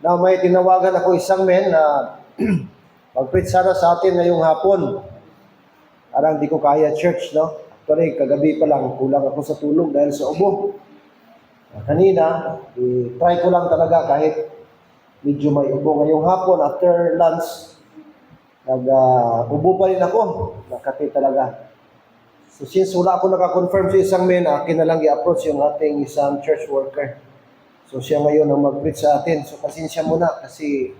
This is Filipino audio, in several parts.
Na may tinawagan ako isang men na mag-preach sana sa atin ngayong hapon. Parang di ko kaya church, no? Actually, kagabi pa lang, kulang ako sa tulog dahil sa ubo. Kanina, try ko lang talaga kahit medyo may ubo. Ngayong hapon, after lunch, ubo pa rin ako. Nakati talaga. So since wala ako nakakonfirm sa isang men, akin na lang i-approach yung ating isang church worker. So siya ngayon ang mag-preach sa atin. So pasensya muna kasi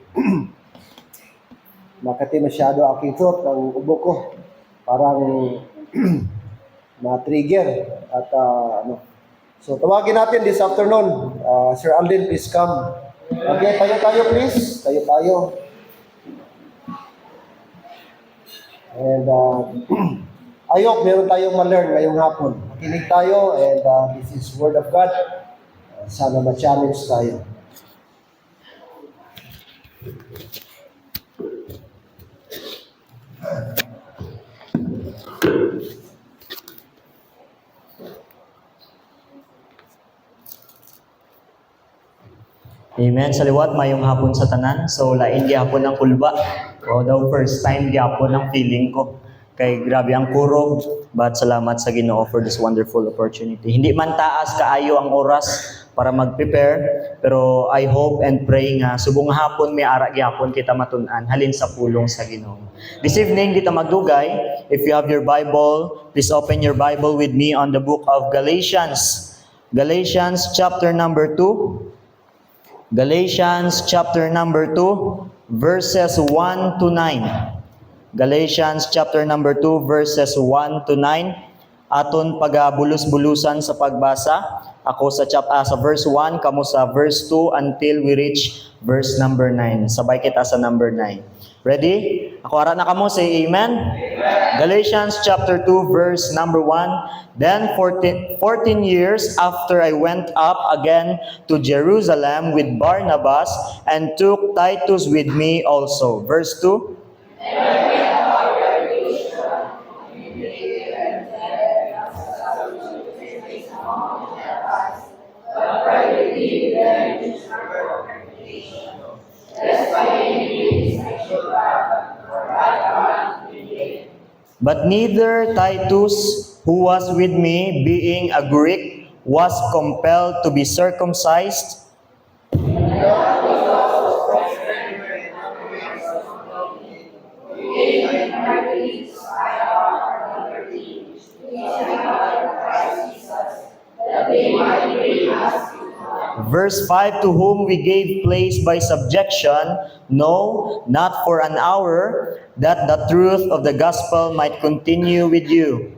makati masyado aking throat, ang ubo ko. Parang ma-trigger at So tawagin natin this afternoon. Sir Alden, please come. Okay, tayo please. Tayo. And I hope meron tayong ma-learn ngayong hapon. Makinig tayo and this is Word of God. Sana ma-challenge tayo. Amen. Sa liwat, mayong hapon sa tanan. So, lain gyapon ang kulba. O daw first time gyapon ang feeling ko. Kay grabe ang kurog. But salamat sa Ginoo for this wonderful opportunity. Hindi man taas kaayo ang oras para mag-prepare. Pero I hope and pray nga subong hapon may ara gyapon kita matun-an halin sa pulong sa Ginoo. This evening, dito magdugay. If you have your Bible, please open your Bible with me on the book of Galatians. Galatians chapter number 2. Galatians chapter number 2, verses 1 to 9. Galatians chapter number 2, verses 1 to 9. Aton pagabulus-bulusan sa pagbasa. Ako sa verse 1, kamo sa verse 2 until we reach verse number 9. Sabay kita sa number 9. Ready? Ako ara na kamo, say amen. Amen. Galatians chapter 2, verse number 1. Then 14 years after I went up again to Jerusalem with Barnabas and took Titus with me also. Verse 2. But neither Titus, who was with me, being a Greek, was compelled to be circumcised. Verse 5, to whom we gave place by subjection, no, not for an hour, that the truth of the gospel might continue with you.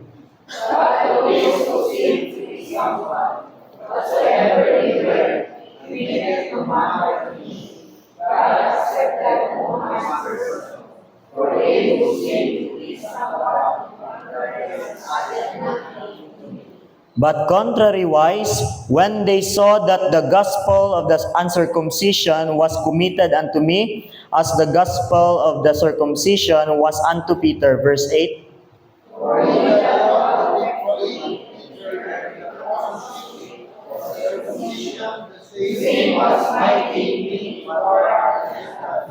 But contrariwise, when they saw that the gospel of the uncircumcision was committed unto me, as the gospel of the circumcision was unto Peter. Verse 8.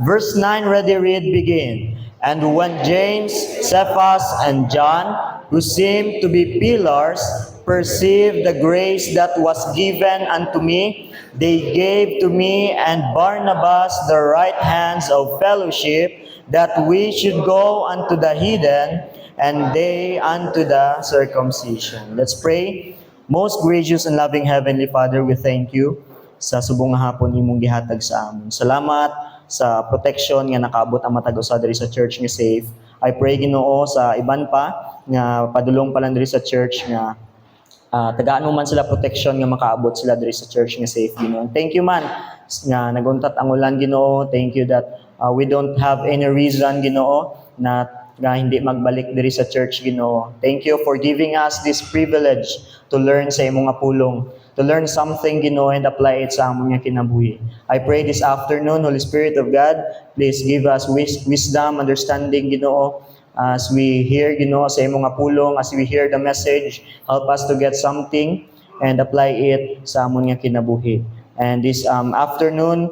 Verse 9, ready, read, begin. And when James, Cephas, and John, who seemed to be pillars, perceived the grace that was given unto me, they gave to me and Barnabas the right hands of fellowship, that we should go unto the heathen, and they unto the circumcision. Let's pray. Most gracious and loving Heavenly Father, we thank you sa subong hapon imong gihatag sa amon. Salamat sa protection nga nakaabot ang matag usa diri sa church nga safe. I pray Ginoo sa iban pa nga padulong pa lang diri sa church nga tagaan mo man sila protection nga makaabot sila diri sa church nga safe, Ginoo. Thank you man nga naguntat ang ulan, Ginoo. Thank you that we don't have any reason, Ginoo, na hindi magbalik diri sa church, Ginoo. Thank you for giving us this privilege to learn sa imong nga pulong, to learn something, Ginoo, and apply it sa among nga kinabuhi. I pray this afternoon, Holy Spirit of God, please give us wisdom, understanding, Ginoo, as we hear, Ginoo, sa imong nga pulong, as we hear the message, help us to get something and apply it sa amon nga kinabuhi. And this afternoon,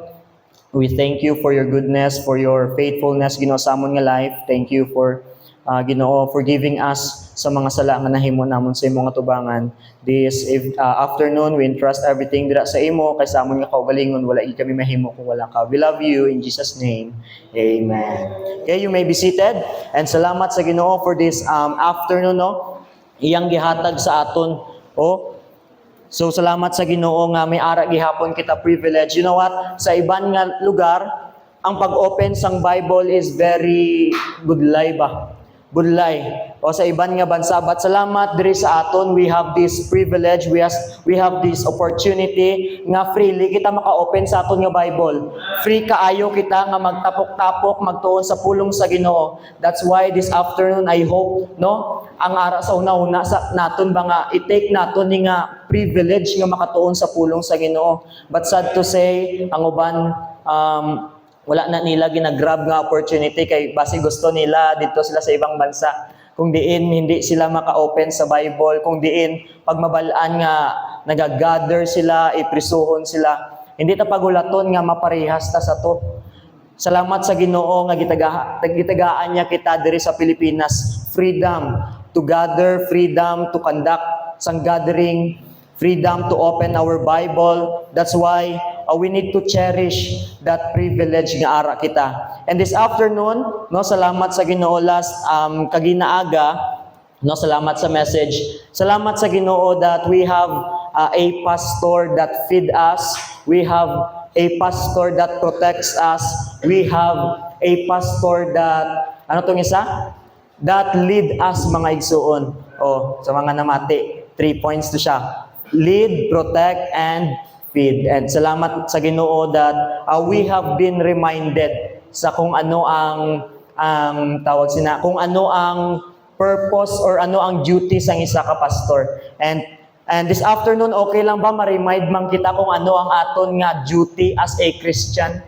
we thank you for your goodness, for your faithfulness, Ginoo, sa amon nga life. Thank you for Ginoo, for giving us sa mga sala nga nahimo namon sa imong atubangan. This afternoon, we entrust everything dira sa imo kay sa amon nga kaugalingon wala kami mahimo kung wala ka. We love you in Jesus name. Amen. Okay, you may be seated. And salamat sa Ginoo for this afternoon, no. Iyang gihatag sa aton. So salamat sa Ginoo nga may ara gihapon kita privilege. You know what? Sa iban nga lugar, ang pag-open sang Bible is very budlay ba? Budlay. O sa iban nga bansa, but salamat diri sa aton, we have this privilege, we have this opportunity nga freely kita maka-open sa aton nga Bible. Free kaayo kita nga magtapok-tapok, magtuon sa pulong sa Ginoo. That's why this afternoon I hope, no, ang ara sa una-una sa naton ba nga i-take naton ni nga privilege nga makatuon sa pulong sa Ginoo. But sad to say, ang uban wala na nila ginagrab nga opportunity kay basi gusto nila dito sila sa ibang bansa. Kung diin hindi sila maka-open sa Bible, kung diin pagmabalaan nga nagagather sila, iprisuhon sila. Hindi ta pagulaton nga maparehas ta sa to. Salamat sa Ginoo nga gitagaan niya kita diri sa Pilipinas. Freedom to gather, freedom to conduct sang gathering, freedom to open our Bible. That's why we need to cherish that privilege nga ara kita. And this afternoon, no, salamat sa Ginoo last kaginaaga, no, salamat sa message. Salamat sa Ginoo that we have a pastor that feed us. We have a pastor that protects us. We have a pastor that that lead us mga igsuon. Sa mga namati, 3 points to siya. Lead, protect, and feed. And salamat sa Ginoo that we have been reminded sa kung ano ang kung ano ang purpose or ano ang duty sang isa ka pastor. And this afternoon, okay lang ba ma-remind man kita kung ano ang aton nga duty as a Christian?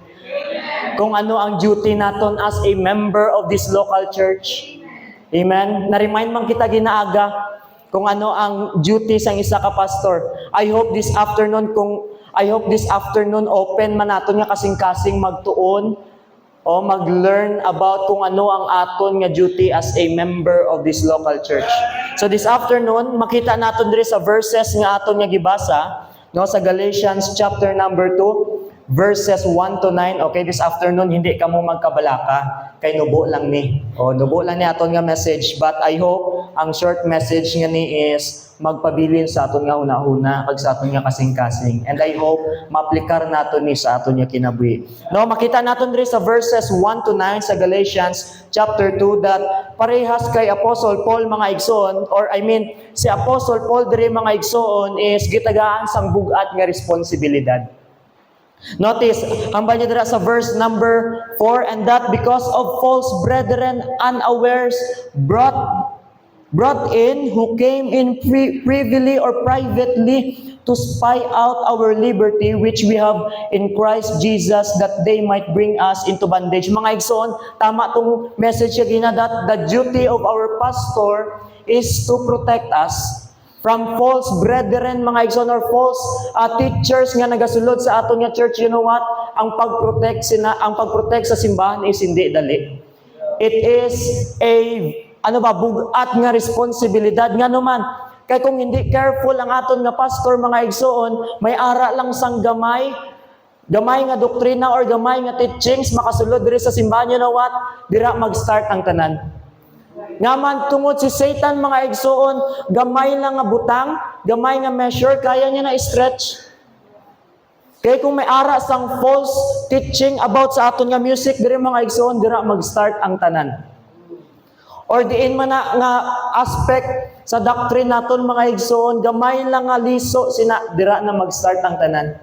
Kung ano ang duty naton as a member of this local church? Amen? Na-remind man kita ginaaga kung ano ang duty sang isa ka pastor. I hope this afternoon open man naton nga kasing-kasing magtuon o mag-learn about kung ano ang aton nga duty as a member of this local church. So this afternoon, makita naton diri sa verses nga aton nga gibasa, no, sa Galatians chapter number 2, verses 1 to 9. Okay, this afternoon hindi ka mo magkabalaka kay nubo lang ni. Nubo lang ni aton nga message, but I hope ang short message nga ni is magpabilin sa aton nga una-una kag sa aton nga kasing-kasing. And I hope maaplikar naton ni sa aton nga kinabuhi. No, makita naton diri sa verses 1 to 9 sa Galatians chapter 2 that parehas kay Apostle Paul mga igsoon, or si Apostle Paul diri mga igsoon is gitagaan sang bugat nga responsibilidad. Notice, ang niya dira sa verse number 4, and that because of false brethren unawares brought in, who came in privily or privately to spy out our liberty which we have in Christ Jesus, that they might bring us into bondage. Mga igsoon, tama tong message niya that the duty of our pastor is to protect us from false brethren, mga igsoon, or false teachers nga nagasulod sa aton nga church. You know what? Ang pagprotect sa simbahan is hindi dali. It is a bugat nga responsibilidad nga naman. Kay kung hindi careful ang aton nga pastor, mga igsoon, may ara lang sang gamay nga doktrina or gamay nga teachings makasulod diri sa simbahan. You know what? Dira mag-start ang tanan. Ngaman tungod si Satan, mga igsoon, gamay lang nga butang, gamay nga measure, kaya niya na stretch. Kaya kung may ara sang false teaching about sa aton nga music, diri mga igsoon, dira mag-start ang tanan. Or diin man na nga aspect sa doctrine naton, mga igsoon, gamay lang nga liso, dira na mag-start ang tanan.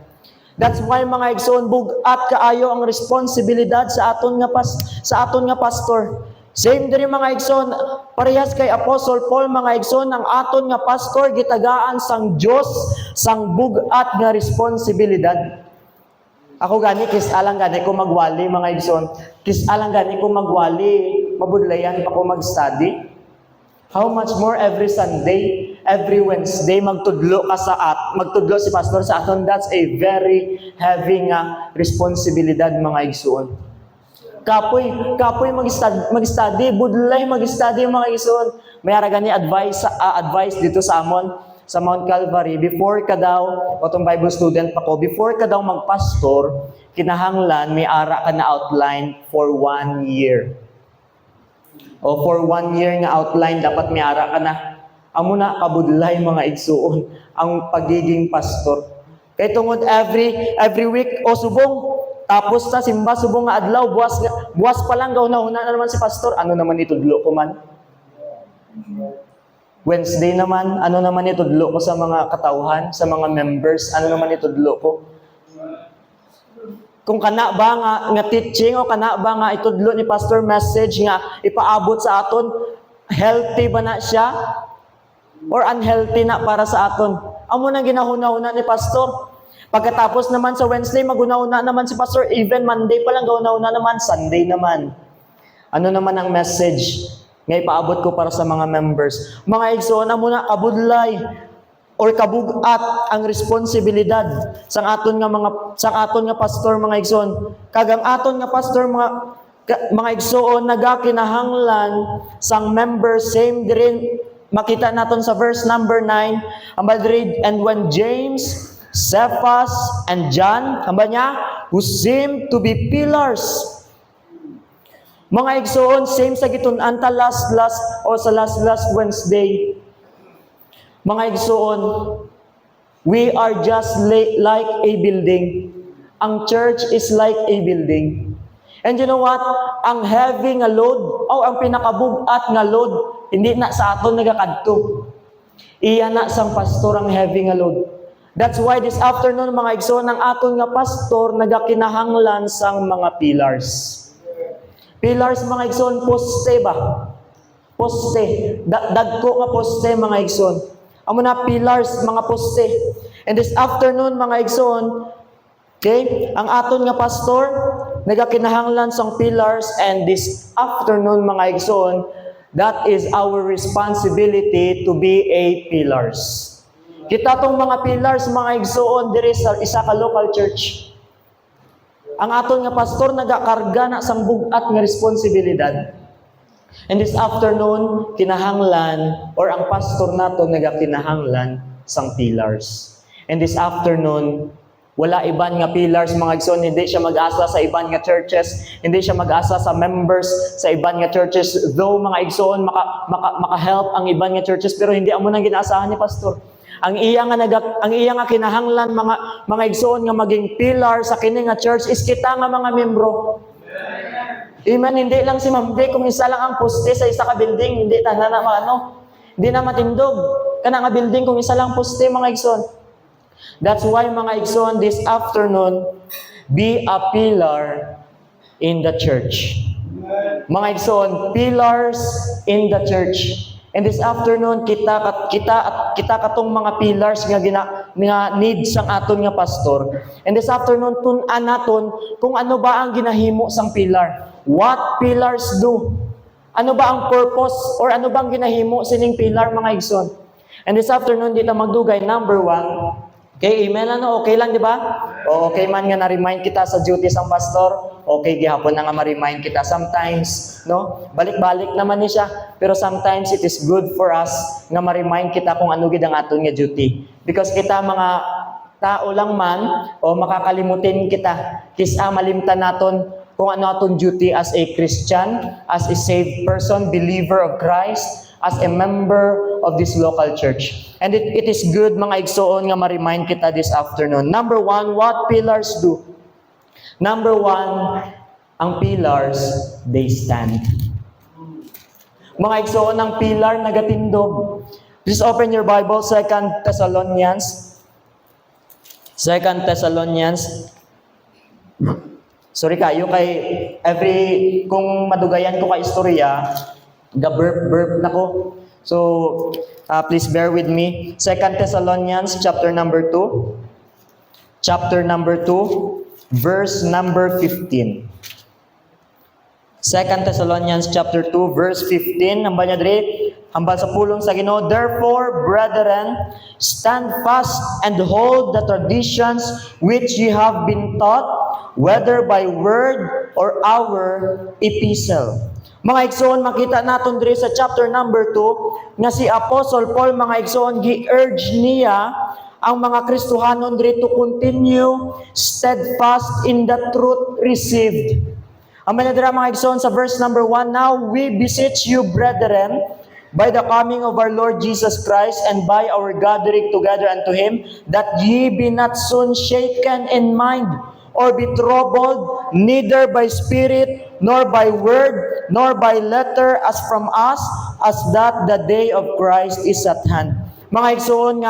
That's why, mga igsoon, bugat kaayo ang responsibilidad sa aton nga pastor. Same diri mga igsoon, parehas kay Apostle Paul, mga igsoon, ang aton nga pastor gitagaan sang Dios sang bugat nga responsibilidad. Ako gani alang gani ko magwali, mga igsoon. Alang gani ko magwali, mabudlayan pa ko mag-study. How much more every Sunday every Wednesday magtudlo si pastor sa aton. That's a very heavy nga responsibilidad mga igsoon. Kapoy mag-study, budlay mag-study mga igsoon. May gani advice dito sa amon sa Mount Calvary, before ka daw, otong Bible student pa ko, before ka daw magpastor, kinahanglan may ara ka na outline for 1 year. O for 1 year nga outline, dapat may ara ka na. Amo na kabudlay mga igsuon ang pagiging pastor. Kay tungod every week o subong, tapos na simba subong nga adlaw, buwas pa lang gahuna-huna na naman si pastor. Ano naman itudlo ko man? Wednesday naman, ano naman itudlo ko sa mga katauhan, sa mga members, ano naman itudlo ko? Kung kana ba nga teaching o kana ba nga itudlo ni pastor message nga ipaabot sa aton, healthy ba na siya? Or unhealthy na para sa aton? Amo nang ginahuna-huna ni pastor. Pagkatapos naman sa Wednesday, maguna-una naman si pastor, even Monday pa lang gahuna-huna naman, Sunday naman. Ano naman ang message nga ipaabot ko para sa mga members? Mga igsoon, amo na kabudlay or kabugat ang responsibilidad sang aton nga pastor mga igsoon. Kagang aton nga pastor mga igsoon nagakinahanglan sang members same dirin makita naton sa verse number 9 ang read, and when James, Cephas, and John, hamba niya, who seemed to be pillars. Mga igsoon, same sa gitun-an ta last Wednesday. Mga igsoon, we are just like a building. Ang church is like a building. And you know what? Ang heavy nga load, ang pinakabugat nga load, hindi na sa aton nagakadto. Iya na sang pastor ang heavy nga load. That's why this afternoon, mga igsoon, ang aton nga pastor nagakinahanglan sang mga pillars. Pillars, mga igsoon, poste ba? Poste. Dagko nga poste, mga igsoon. Amo na pillars, mga poste. And this afternoon, mga igsoon, okay, ang aton nga pastor, nagakinahanglan sang pillars, and this afternoon, mga igsoon, that is our responsibility to be a pillars. Kita tong mga pillars, mga igsoon, diri sa isa ka local church. Ang aton nga pastor nagakarga na sang bugat nga responsibilidad. And this afternoon, kinahanglan, or ang pastor nato nagakinahanglan sang pillars. And this afternoon, wala iban nga pillars, mga igsoon, hindi siya mag-asa sa iban nga churches, hindi siya mag-asa sa members sa iban nga churches, though mga igsoon, maka-help ang iban nga churches, pero hindi amo nang ginaasahan ni pastor. Ang iya nga kinahanglan mga igsoon nga maging pillar sa kini nga church is kita nga mga membro. Amen. Hindi lang si Ma'am Day, kung isa lang ang poste sa isa ka building, hindi tanan na hindi na matindog. Kana nga building kung isa lang poste, mga igsoon. That's why, mga igsoon, this afternoon, be a pillar in the church. Mga igsoon, pillars in the church. And this afternoon, kita katong mga pillars nga need sang aton nga pastor. And this afternoon, tun-an naton kung ano ba ang ginahimo sang pillar. What pillars do? Ano ba ang purpose or ano ba ang ginahimo sining pillar, mga igsoon? And this afternoon, dito magdugay, number 1. Okay, amen, okay lang, di ba? O okay man nga na-remind kita sa duties ang pastor, okay, gihapon na nga ma-remind kita sometimes, no? Balik-balik naman ni siya, pero sometimes it is good for us nga ma-remind kita kung ano gid ang aton nga duty. Because kita mga tao lang man, o makakalimutin kita, kisa malimtan naton kung ano aton duty as a Christian, as a saved person, believer of Christ, as a member of this local church. And it is good, mga igsoon, nga ma-remind kita this afternoon. Number 1, what pillars do? Number 1, ang pillars, they stand. Mga igsoon, ang pillar nagatindog. Please open your Bible, 2 Thessalonians. 2 Thessalonians. Sorry kayo kay kung madugayan ko ka istorya, ga-burp na ko. So, please bear with me. 2 Thessalonians chapter number 2. Chapter number 2, verse number 15. 2 Thessalonians chapter 2, verse 15. Namba niya diri, Hambal sa pulong sa Ginoo, therefore, brethren, stand fast and hold the traditions which ye have been taught, whether by word or our epistle. Mga igsoon, makita naton diri sa chapter number 2 nga si Apostle Paul, mga igsoon, gi-urge niya ang mga Kristohanon diri to continue steadfast in the truth received. Ang manadira, mga igsoon, sa verse number 1, now we beseech you, brethren, by the coming of our Lord Jesus Christ and by our gathering together unto Him, that ye be not soon shaken in mind, or be troubled, neither by spirit, nor by word, nor by letter, as from us, as that the day of Christ is at hand. Mga igsoon,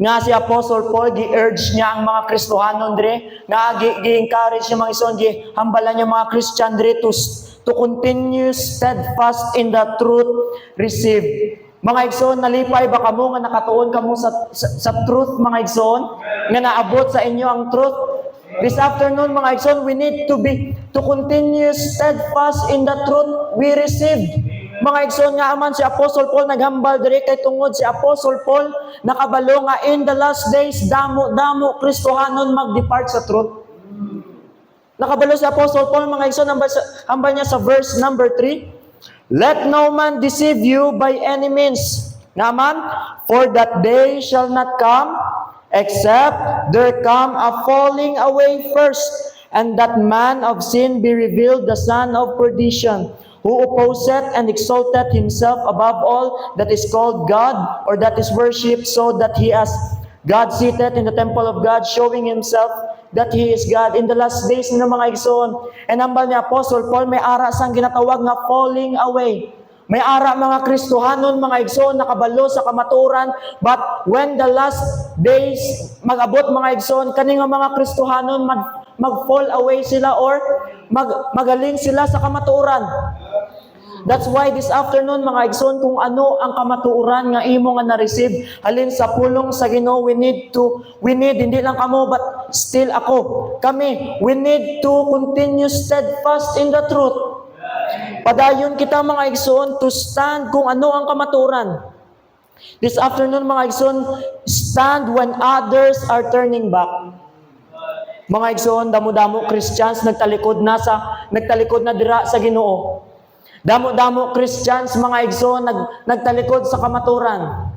nga si Apostle Paul, gi-urge niya ang mga Kristohanon dire, nga gi-encourage niya mga igsoon, gi-hambalan niya mga Christian dire to continue steadfast in the truth received. Mga igsoon, nalipay ba kamo nga nakatuon kamo sa truth, mga igsoon, nga naabot sa inyo ang truth? This afternoon, mga igsoon, we need to continue steadfast in the truth we received. Mga igsoon, nga aman si Apostle Paul naghambal diri kay tungod si Apostle Paul nakabalo nga in the last days damo Kristohanon mag-depart sa truth. Nakabalo si Apostle Paul, mga igsoon, hambal niya sa verse number 3, let no man deceive you by any means. Nga man, for that day shall not come, except there come a falling away first, and that man of sin be revealed, the son of perdition, who opposeth and exalteth himself above all that is called God, or that is worshipped, so that he has God seated in the temple of God, showing himself that He is God. In the last days ng mga igsoon, and hambal ni Apostle Paul, may ara sang ginatawag nga falling away. May ara mga Kristohanon, mga igsoon, nakabalo sa kamaturan, but when the last days magabot, mga igsoon, kaning mga Kristohanon mag-fall away sila or magaling sila sa kamaturan. That's why this afternoon, mga igsoon, kung ano ang kamatuoran nga imo nga na-receive halin sa pulong sa Ginoo, we need, hindi lang kamo, but still ako, kami, we need to continue steadfast in the truth. Padayon kita, mga igsoon, to stand kung ano ang kamatuoran. This afternoon, mga igsoon, stand when others are turning back. Mga igsoon, damo-damo Christians nagtalikod na dira sa Ginoo. Damo-damo Christians, mga igsoon, nagtalikod sa kamaturan.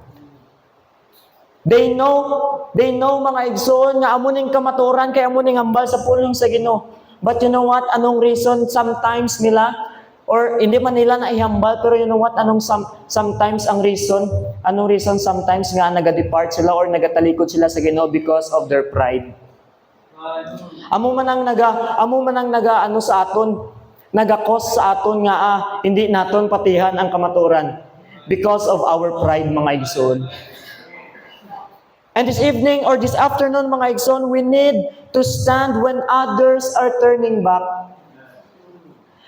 They know mga igsoon nga amuning kamaturan kay amuning hambal sa pulong sa Ginoo. But you know what? Anong reason sometimes nila, or hindi man nila na ihambal, pero you know what? Anong sometimes ang reason? Anong reason sometimes nga naga-depart sila or nagatalikod sila sa Ginoo? Because of their pride. Amo man ang naga ano sa aton, nagakos sa aton nga hindi naton patihan ang kamaturan because of our pride, mga igsoon. And this evening or this afternoon, mga igsoon, we need to stand when others are turning back.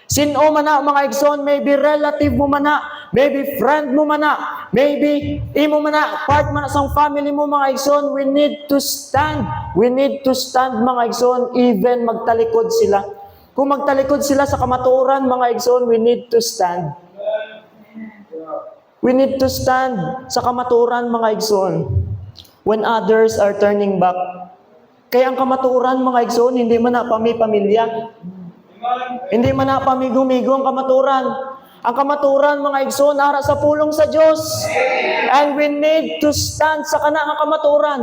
Sino man na, mga igsoon, maybe relative mo man na, maybe friend mo man na, maybe imo man na, part man na sa family mo, mga igsoon, we need to stand. We need to stand, mga igsoon, even magtalikod sila. Kung magtalikod sila sa kamatuoran, mga igsoon, we need to stand. We need to stand sa kamatuoran, mga igsoon, when others are turning back. Kaya ang kamatuoran, mga igsoon, hindi man na pamilya. Hindi man na pamigo-migo ang kamatuoran. Ang kamatuoran, mga igsoon, ara sa pulong sa Diyos. And we need to stand sa kanang kamatuoran.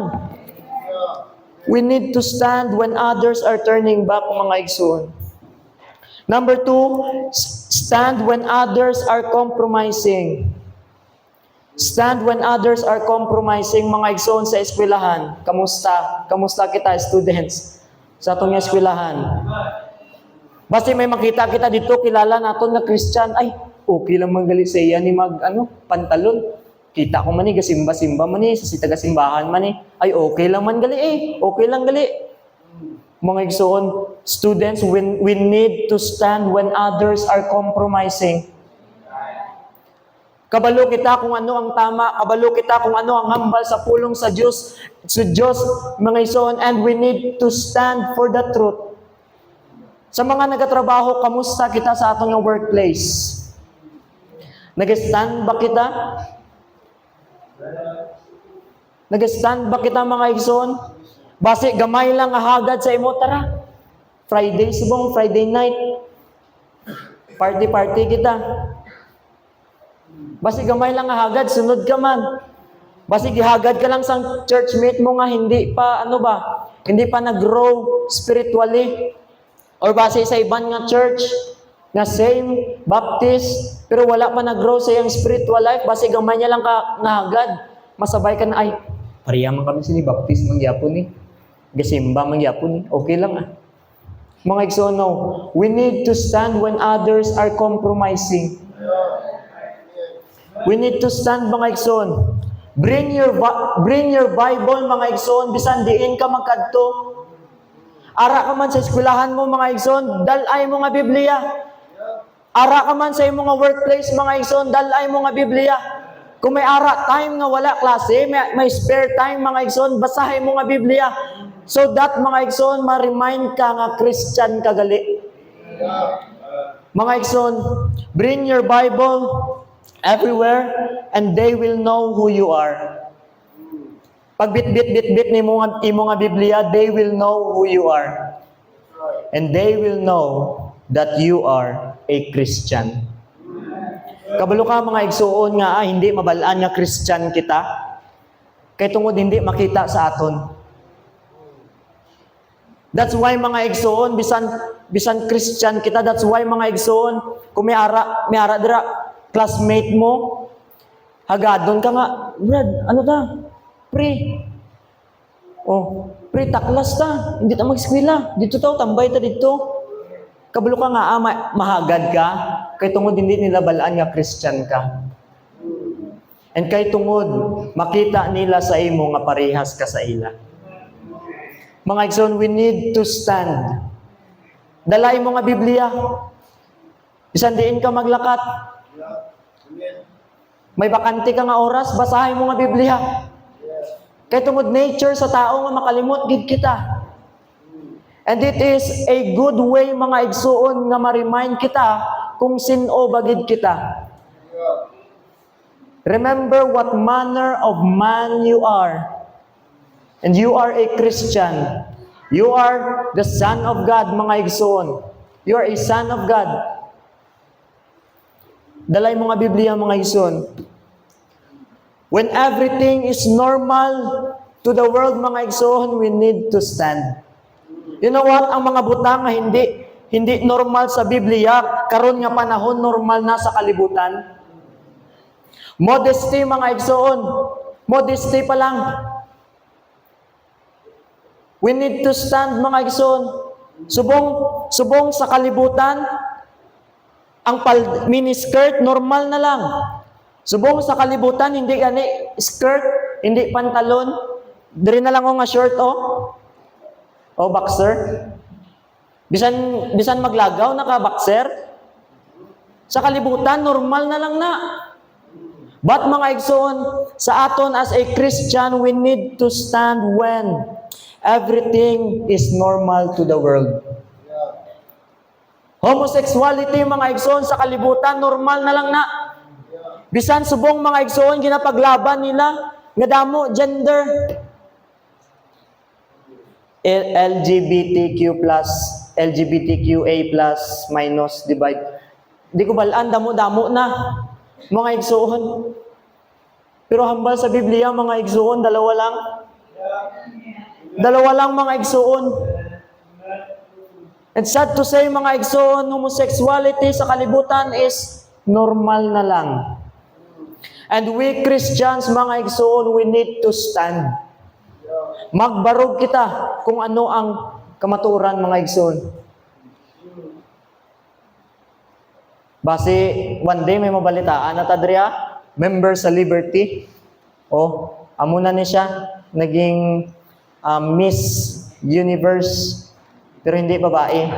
We need to stand when others are turning back, mga igsoon. Number 2, stand when others are compromising. Stand when others are compromising, mga igsoon, sa eskwelahan. Kamusta? Kamusta kita, students? Sa atong eskwelahan. Basta may makita kita dito, kilala naton na Christian, ay, okay lang manggali sa iya ni pantalon. Kita ko man gasimba-simba man sa taga-simbahan man ay okay lang man gali okay lang gali. Mga igsoon, students, we need to stand when others are compromising. Kabalo kita kung ano ang tama, kabalo kita kung ano ang hambal sa pulong sa Diyos, mga igsoon, and we need to stand for the truth. Sa mga nagatrabaho, kamusta kita sa atong workplace? Nag-stand ba kita? Nag-stand ba kita mga igsoon? Basi gamay lang ahagad sa imo, tara. Friday subong, Friday night. Party kita. Basi gamay lang ahagad, sunod ka man. Basi gihagad ka lang sa churchmate mo nga hindi pa hindi pa nag-grow spiritually. Or base sa iban nga church nga same Baptist pero wala pa nag-grow sa iyang spiritual life, basi gamay niya lang ka nahagad. Masabay ka na ay pareha man kami sini Baptist mangyapon ni. Gasimba mangyapon ni. Okay lang ah. Mga igsoon, no, we need to stand when others are compromising. We need to stand mga igsoon. Bring your Bible mga igsoon bisan diin ka magkadto. Ara ka man sa eskwelahan mo mga igsoon, dalay mo nga Biblia. Ara ka man sa imong nga workplace mga igsoon, dalay mo nga Biblia. Kung may ara time nga wala klase, may spare time mga igsoon, basahin mo nga Biblia. So that mga igsoon, ma-remind ka nga Christian ka gali. Mga igsoon, bring your Bible everywhere and they will know who you are. Pag bit ni mo nga Biblia, they will know who you are. And they will know that you are a Christian. Kabalo ka mga igsoon nga hindi mabalaan nga Christian kita. Kay tungod hindi makita sa aton. That's why mga igsoon bisan Christian kita, that's why mga igsoon kung may ara dira classmate mo hagadon ka nga, Brad, ano ta? Pre. Oh, pre taklas ta. Hindi ta mag-eskwela. Dito ta tambay ta dito. Kabalo ka nga mahagad ka kay tungod hindi nila balaan nga Christian ka. And kay tungod makita nila sa imo nga parehas ka sa ila. Mga igsoon, we need to stand. Dalay mo nga Biblia. Bisan diin ka maglakat. May bakante ka nga oras, basahin mo nga Biblia. Kay tungod nature sa tao nga makalimot gid kita. And it is a good way mga igsoon nga ma-remind kita kung sino bagid kita. Remember what manner of man you are. And you are a Christian. You are the son of God, mga igsoon. You are a son of God. Dalay mo nga Biblia, mga igsoon. When everything is normal to the world, mga igsoon, we need to stand. You know what? Ang mga butang nga hindi normal sa Biblia, karon nga panahon normal na sa kalibutan. Modesty, mga igsoon. Modesty pa lang. We need to stand, mga igsoon. Subong sa kalibutan, ang miniskirt normal na lang. Subong sa kalibutan, hindi gani skirt, hindi pantalon. Diri na lang nga short o boxer. Bisan maglagaw naka boxer. Sa kalibutan normal na lang na. But mga igsoon, sa aton as a Christian, we need to stand when everything is normal to the world. Homosexuality, mga igsoon, sa kalibutan normal na lang na. Bisan subong mga igsoon ginapaglaban nila nga damo gender. LGBTQA+ minus divide. Di ko balaan, damo-damo na mga igsoon. Pero hambal sa Biblia, mga igsoon, dalawa lang mga igsoon. And sad to say, mga igsoon, homosexuality sa kalibutan is normal na lang. And we Christians, mga igsoon, we need to stand. Magbarog kita kung ano ang kamaturan, mga igsoon. Base, one day may mabalitaan na tadriya, member sa Liberty. Amo na ni siya, naging Miss Universe, pero hindi babae.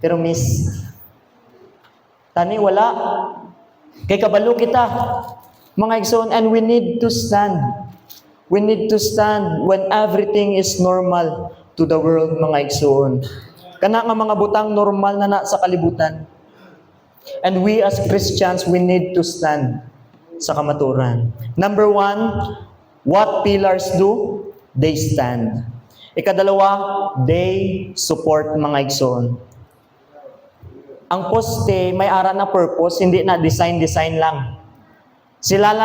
Pero Miss. Tani, wala. Kay kabalo kita, mga igsoon, and we need to stand. We need to stand when everything is normal to the world, mga igsoon. Kana nga mga butang normal na sa kalibutan. And we as Christians, we need to stand sa kamaturan. Number 1, what pillars do? They stand. Ikadalawa, they support mga igsoon. Ang poste may ara na purpose, hindi na design lang. Sila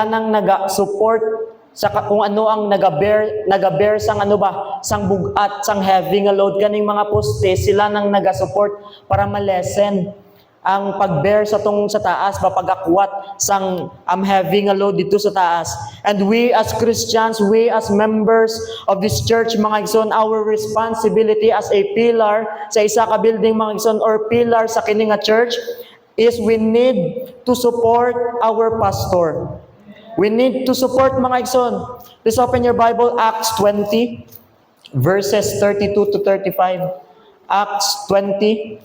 nang naga-support sa kung ano ang naga-bear sang ano ba, sang bugat, sang heavy nga load kaning mga poste, sila nang naga-support para malesen ang pag-bear sa taas, papagakwat sang heavy nga load dito sa taas. And we as Christians, we as members of this church, mga igsoon, our responsibility as a pillar sa isa ka building, mga igsoon, or pillar sa kini nga church, is we need to support our pastor. We need to support, mga igsoon. Please open your Bible, Acts 20, verses 32 to 35. Acts 20,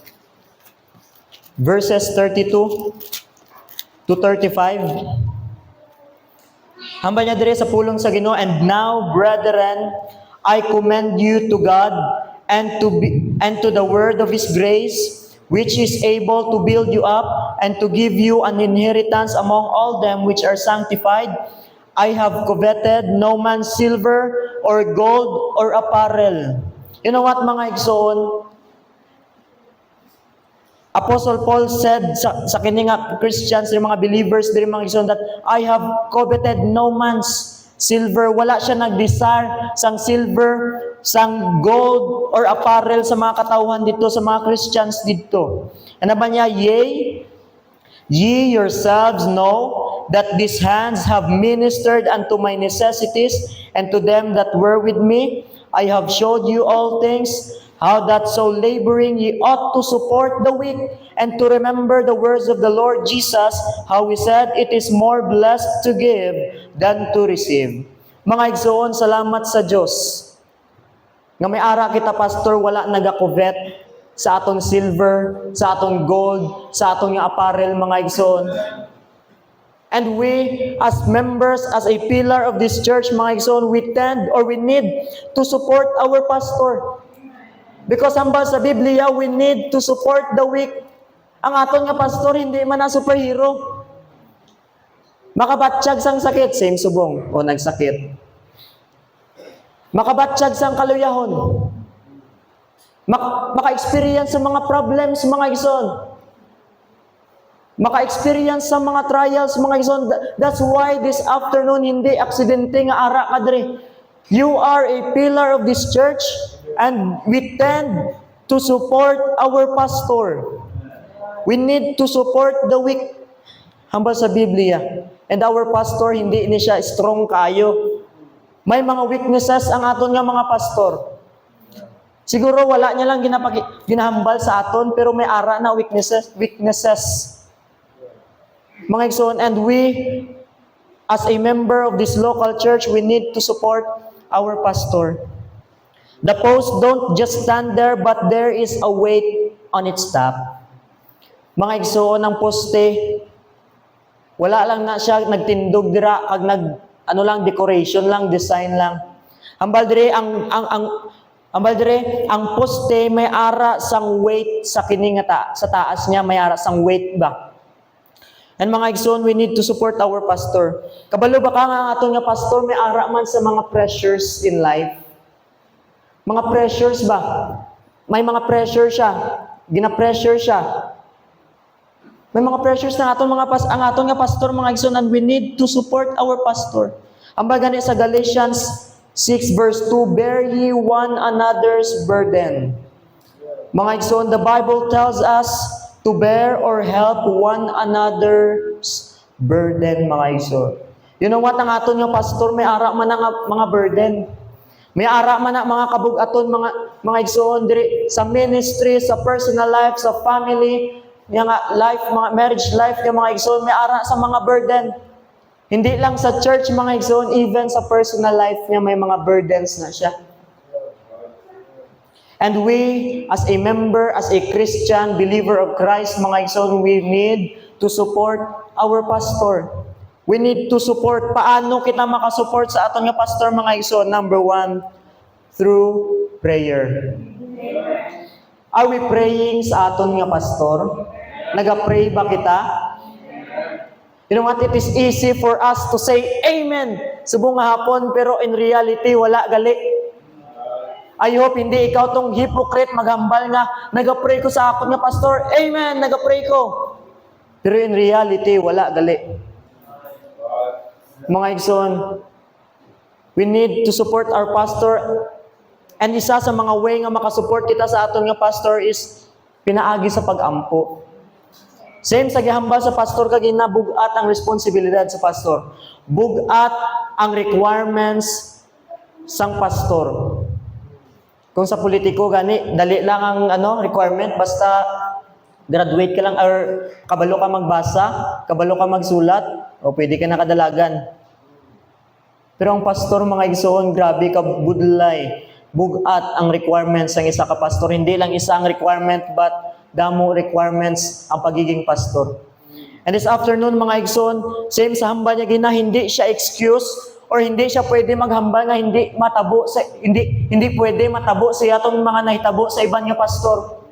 verses 32 to 35. Hamba niya dire sa pulong sa Ginoo, and now, brethren, I commend you to God and to the word of His grace, which is able to build you up and to give you an inheritance among all them which are sanctified. I have coveted no man's silver or gold or apparel. You know what, mga igsoon? Apostle Paul said sa kini nga Christians, mga believers, mga igsoon, that I have coveted no man's silver. Wala siya nag-desire sang silver, sang gold, or apparel sa mga katauhan dito, sa mga Christians dito. Ano ba niya? Yea, ye yourselves know that these hands have ministered unto my necessities, and to them that were with me, I have showed you all things, how that so laboring ye ought to support the weak, and to remember the words of the Lord Jesus, how He said, it is more blessed to give than to receive. Mga igsoon, salamat sa Diyos. Nga may ara kita, pastor, wala nagakovet sa atong silver, sa atong gold, sa atong apparel, mga igsoon. And we, as members, as a pillar of this church, mga igsoon, we need to support our pastor. Because hambal sa Biblia, we need to support the weak. Ang aton nga pastor, hindi man na superhero. Makabatsyag sang sakit, same subong, o nagsakit. Makabatsyag sang kaluyahon. Maka-experience sa mga problems, mga igsoon. Maka-experience sa mga trials, mga igsoon. That's why this afternoon, hindi aksidente nga ara kadre. You are a pillar of this church, and we tend to support our pastor. We need to support the weak. Hambal sa Biblia. And our pastor, hindi ni siya strong kayo. May mga weaknesses ang aton nga mga pastor. Siguro wala niya lang ginahambal sa aton, pero may ara na weaknesses. Mga igsoon, and we, as a member of this local church, we need to support our pastor. The post don't just stand there, but there is a weight on its top. Mga igsoon, ang poste, wala lang na siya nagtindog dira, kag decoration lang, design lang. Hambal dire ang poste may ara sang weight sa kini nga sa taas niya, may ara sang weight ba. And mga igsoon, we need to support our pastor. Kabalo ba ka nga aton nga pastor, may ara man sa mga pressures in life. Mga pressures ba? May mga pressure siya. Gina-pressure siya. May mga pressures na ang aton nga pastor, mga igsoon, and we need to support our pastor. Ang bagani sa Galatians 6 verse 2, bear ye one another's burden. Mga igsoon, the Bible tells us to bear or help one another's burden, mga igsoon. You know what, ang aton nga pastor, may ara man nga mga burden. May ara man na mga kabug-aton, mga igsoon, diri sa ministry, sa personal life, sa family, nga life, mga marriage life, nga mga igsoon, may ara sa mga burden. Hindi lang sa church, mga igsoon, even sa personal life niya, may mga burdens na siya. And we, as a member, as a Christian, believer of Christ, mga igsoon, we need to support our pastor. We need to support. Paano kita makasupport sa aton nga pastor, mga igsoon? Number 1, through prayer. Are we praying sa aton nga pastor? Nagapray ba kita? You know what? It is easy for us to say Amen subong nga hapon, pero in reality, wala gali. I hope hindi ikaw tong hypocrite maghambal nga, nagapray ko sa akon nga pastor, Amen, nagapray ko. Pero in reality, wala gali. Mga igsoon, we need to support our pastor. And isa sa mga way nga makasupport kita sa aton nga pastor is pinaagi sa pag-ampo. Same sa gihambal sa pastor kag bugat ang responsibilidad sa pastor. Bugat ang requirements sang pastor. Kung sa politiko gani, dali lang ang requirement, basta graduate ka lang or kabalo ka magbasa, kabalo ka magsulat, o pwede ka nakadalagan. Pero ang pastor, mga igsoon, grabe ka budlay. Bugat ang requirements ng isa ka pastor. Hindi lang isa ang requirement, but damo requirements ang pagiging pastor. And this afternoon, mga igsoon, same sa hambal niya gina, hindi siya excuse or hindi siya pwede maghambal nga hindi pwede matabo sa atong mga nahitabo sa iban nga pastor.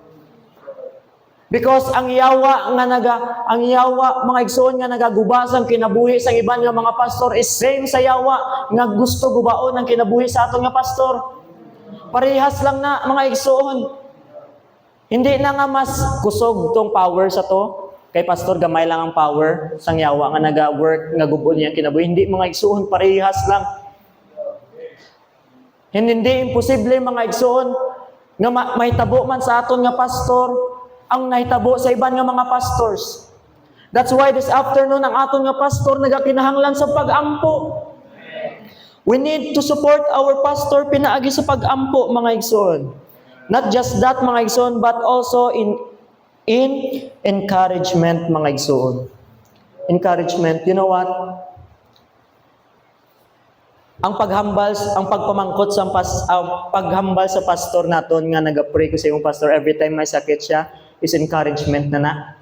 Because ang yawa mga igsoon nga nagagubas ang kinabuhi sa iban nga mga pastor is same sa yawa nga gusto gubaon ang kinabuhi sa aton nga pastor. Parehas lang na, mga igsoon. Hindi na nga mas kusog tong power sa to. Kay pastor gamay lang ang power sang yawa nga naga-work nga gubo niya kinabuhi. Hindi, mga igsoon, parehas lang. Hindi imposible, mga igsoon, nga mahitabo man sa aton nga pastor ang nahitabo sa iban nga mga pastors. That's why this afternoon ang aton nga pastor nagakinahanglan sa pag-ampo. We need to support our pastor pinaagi sa pag-ampo, mga igsoon. Not just that, mga igsoon, but also in encouragement, mga igsoon. Encouragement, you know what? Ang pagpamangkot sa paghambal sa pastor naton nga nagapray ko sa imong pastor every time may sakit siya is encouragement na.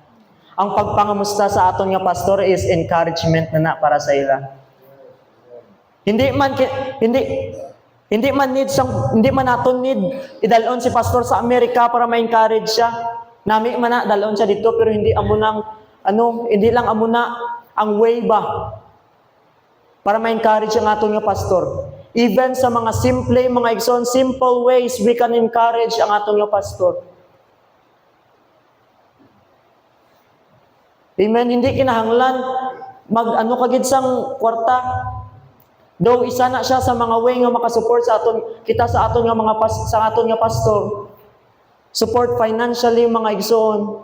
Ang pagpangamusta sa aton nga pastor is encouragement na para sa ila. Hindi man naton need idalon si pastor sa Amerika para ma-encourage siya. Nami man na dalon siya dito, pero hindi amo nang hindi lang amo na ang way ba para ma-encourage ang aton nga pastor. Even sa mga mga igsoon, simple ways we can encourage ang aton nga pastor. Amen. Hindi kinahanglan kagid sang kwarta. Though isa na siya sa mga way nga makasupport sa aton nga pastor. Support financially, mga igsoon.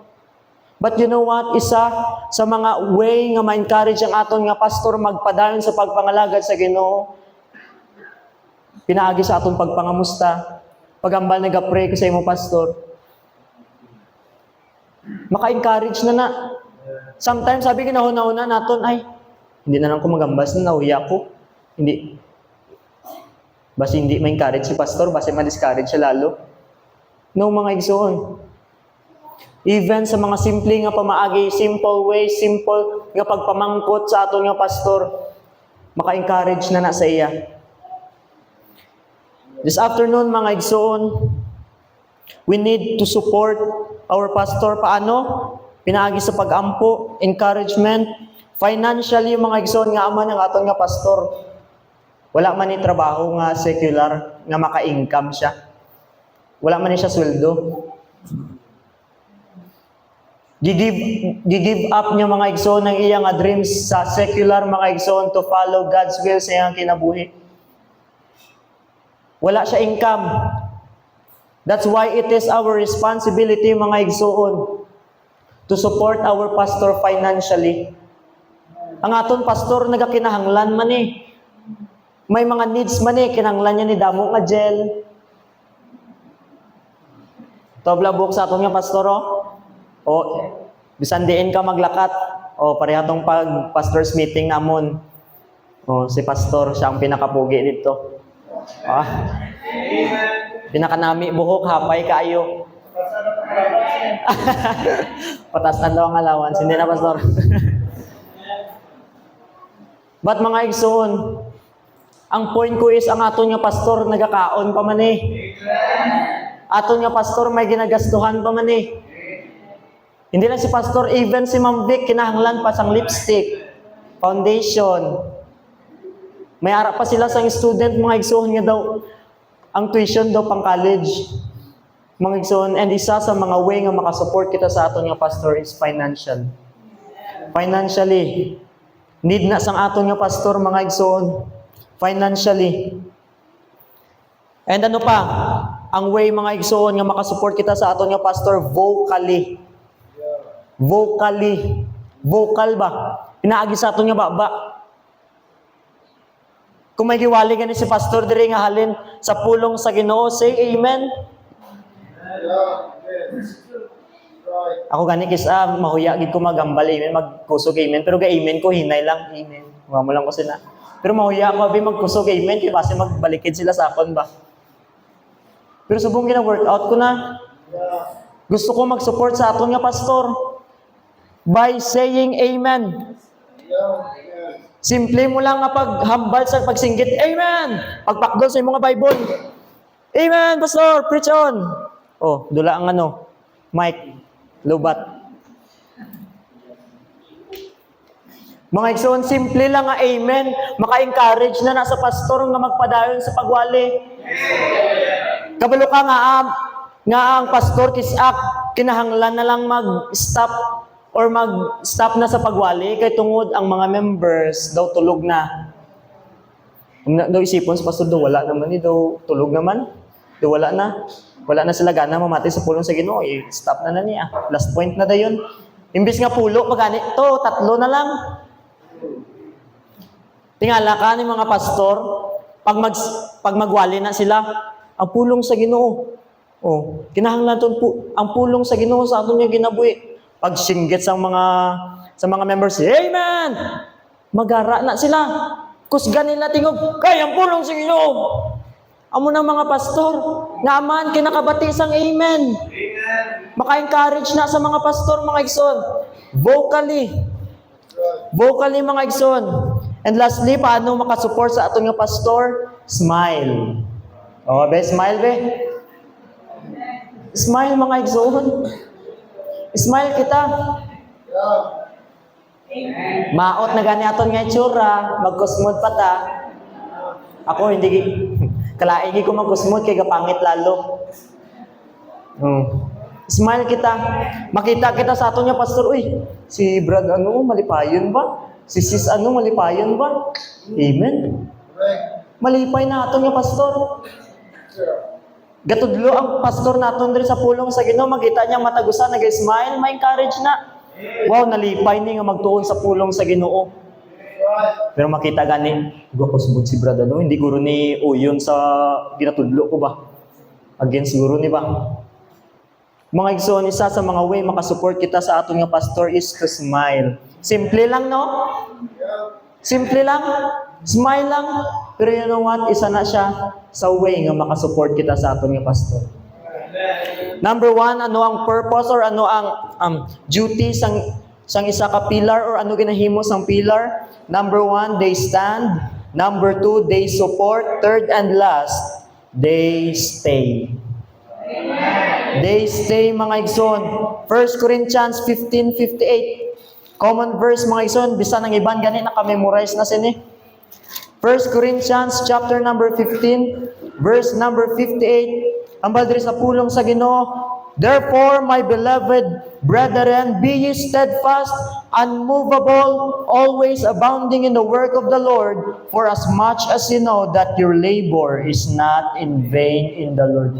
But you know what? Isa sa mga way nga ma-encourage ang aton nga pastor magpadayon sa pagpangalagad sa Ginoo. Pinaagi sa aton pagpangamusta. Pagambal nagapray ko sa imong pastor. Maka-encourage na. Sometimes sabi kinahuna-una naton, ay, hindi na lang ko magambas na nahuya ko. Hindi. Basta hindi ma-encourage si pastor, basta ma-discourage siya lalo. No, mga igsoon. Even sa mga simple nga pamaagi, simple way, simple nga pagpamangkot sa aton nga pastor, maka-encourage na sa iya. This afternoon, mga igsoon, we need to support our pastor. Paano? Pinaagi sa pag-ampo, encouragement, financially, mga igsoon nga ama ng aton nga pastor. Wala man ni trabaho nga secular nga maka-income siya. Wala man ni siya sweldo. Give up niya, mga igsoon, ng iyang dreams sa secular, mga igsoon, to follow God's will sa iyang kinabuhi. Wala siya income. That's why it is our responsibility, mga igsoon, to support our pastor financially. Ang aton pastor nagakinahanglan man May mga needs man kinahanglan niya ni damo nga gel. Tobla buhok sa aton nga pastor o bisan diin ka maglakat o pareha tong pag pastors meeting namon. O si pastor siya ang pinakapugi dito. Pinakanami buhok hapay kaayo. Patas na daw ang allowance, hindi na pastor. But mga igsoon, ang point ko is ang aton nga pastor nagakaon pa man Aton nga pastor may ginagastuhan pa man Hindi lang si pastor, even si Ma'am Vic, kinahanglan pa sang lipstick, foundation. May ara pa sila sang student, mga igsoon nga daw, ang tuition daw pang college. Mga igsoon, and isa sa mga way nga makasupport kita sa aton nga pastor is financial. Financially. Need na sang aton nga pastor, mga igsoon. Financially. And ano pa? Ang way, mga igsoon, nga makasupport kita sa aton nga pastor, vocally. Vocally. Vocal ba? Inaagi sa aton nga baba. Kung may giwali gani si pastor diri nga halin sa pulong sa Ginoo, say amen. Ako gani kisa mahuya gid ko magambal amen, magkusog amen, pero ga amen ko hinay lang amen. Wa mo lang ko sina. Pero mahuya ako abi magkusog amen kay base magbalikid sila sa akon ba. Pero subong gina workout ko na. Gusto ko mag-support sa aton nga pastor by saying amen. Simple mo lang nga paghambal sa pagsinggit, amen! Pagpakdol sa mga Bible, amen, pastor, preach on! Oh, dula ang ano, mic, lobat. Mga igsoon, simple lang nga amen, maka-encourage na nasa pastor nga magpadayon sa pagwali. Kabalo ka nga ang pastor kisak, kinahanglan na lang mag-stop or mag-stop na sa pagwali kay tungod ang mga members daw tulog na. Daw isipon sa pastor daw wala naman ni daw tulog naman. Daw wala na. Wala na sila gana mamati sa pulong sa Ginoo. Stop na niya. Last point na dayon. Imbis nga pulo pagani to, 3 na lang. Tingala ka ni mga pastor pag magwali na sila, ang pulong sa Ginoo. Oh, kinahanglan ton ang pulong sa Ginoo sa aton nga ginabuhi. Pag singgit sa mga members, amen! Magara na sila. Kusgan nila tingog, kayang pulong sa Ginoo. Amo ng mga pastor, nga man kinakabati sang amen. Maka-encourage na sa mga pastor, mga igsoon. Vocally. Vocally, mga igsoon. And lastly, paano makasupport sa aton nga pastor? Smile. Oh, be, smile, be. Smile, mga igsoon. Smile kita. Maot na gani aton nga itsura, magkusmod pa ta. Ako hindi kalaigi ko magkusmod kay gapangit lalo. Smile kita. Makita kita sa aton nga pastor, uy, si Brad ano malipayon ba? Si sis ano malipayon ba? Amen. Malipay na aton nga pastor. Gatudlo ang pastor naton diri sa pulong sa Ginoo, makita niya matagusan nag-smile, ma-encourage na. Wow, nalipay ni nga magtuon sa pulong sa Ginoo. Pero makita gani, go kusbod si brad ano, hindi guro ni uyon sa ginatudlo ko ba? Against guro ni ba? Mga igsoon, isa sa mga way makasupport kita sa aton nga pastor is to smile. Simple lang, no? Simple lang. Smile lang. Pero you know what? Isa na siya sa way nga makasupport kita sa aton nga pastor. Number 1, ano ang purpose or ano ang duty sang isa ka pillar or ano ginahimo sang pillar? Number 1, they stand. Number 2, they support. Third and last, they stay. They stay, mga igsoon. 1 Corinthians 15:58. Common verse, mga igsoon. Bisan ang iban gani naka-memorize na sini. 1 Corinthians chapter number 15, verse number 58. Ang diri sa pulong sa Ginoo, therefore, my beloved brethren, be ye steadfast, unmovable, always abounding in the work of the Lord, for as much as you know that your labor is not in vain in the Lord.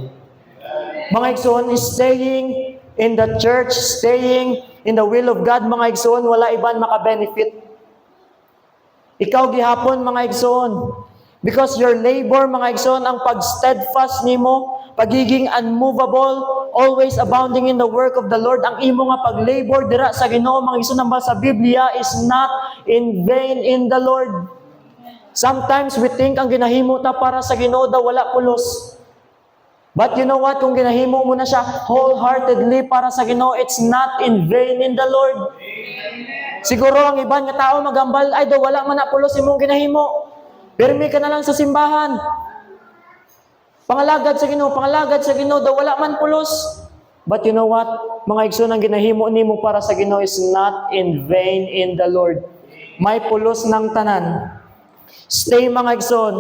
Mga igsoon, staying in the church, staying in the will of God, mga igsoon, wala iban maka-benefit. Ikaw gihapon, mga igsoon. Because your labor, mga igsoon, ang pag-steadfast nimo, pagiging unmovable, always abounding in the work of the Lord, ang imo nga pag-labor dira sa Ginoo, mga igsoon, ang sa Biblia is not in vain in the Lord. Sometimes we think ang ginahimo ta para sa Ginoo daw wala pulos. But you know what? Kung ginahimo mo na siya wholeheartedly para sa Ginoo, it's not in vain in the Lord. Siguro ang iban nga tao magambal, ay daw wala man na pulos imong ginahimo. Pirmi ka na lang sa simbahan. Pangalagad sa Ginoo daw wala man pulos. But you know what? Mga igsoon, ang ginahimo nimo para sa Ginoo is not in vain in the Lord. May pulos ng tanan. Stay, mga igsoon.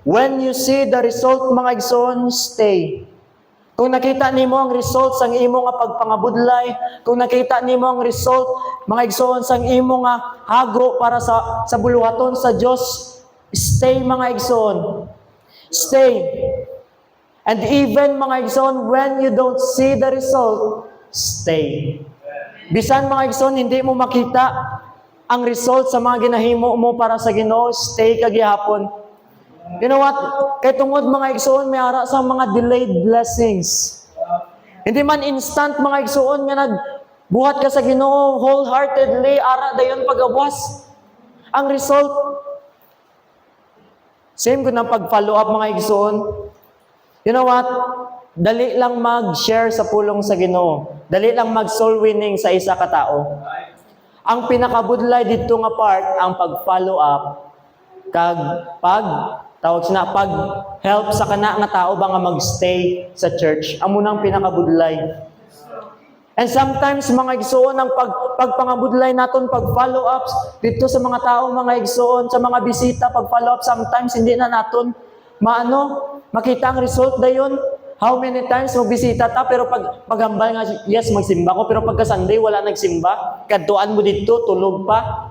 When you see the result, mga igsoon, stay. Kung nakita nimo ang result sang imo nga pagpangabudlay, kung nakita nimo ang result, mga igsoon, sang imo nga hago para sa buluhaton sa Dios, stay, mga igsoon. Stay. And even, mga igsoon, when you don't see the result, stay. Bisan, mga igsoon, hindi mo makita ang result sa mga ginahimo mo para sa Ginoo, stay ka gihapon. You know what? Kay tungod, mga igsoon, may ara sa mga delayed blessings. Hindi man instant, mga igsoon, nga nagbuhat ka sa Ginoo wholeheartedly, ara dayon pagawas. Ang result, same ko ng pag-follow up, mga igsoon. You know what? Dali lang mag-share sa pulong sa Ginoo. Dali lang mag-soul winning sa isa ka tao. Ang pinakabudlay dito nga part, ang pag-follow up, kag pag-help sa kana nga tao ba nga mag-stay sa church. Amo nang pinakabudlay. And sometimes, mga igsoon, ang pagpangabudlay naton, pag-follow ups dito sa mga tao, mga igsoon, sa mga bisita, pag-follow up, sometimes hindi na naton makita ang result dayon. How many times magbisita ta, pero paghambal nga, yes, magsimba ko, pero pagka Sunday, wala nagsimba. Kadtuan mo dito, tulog pa.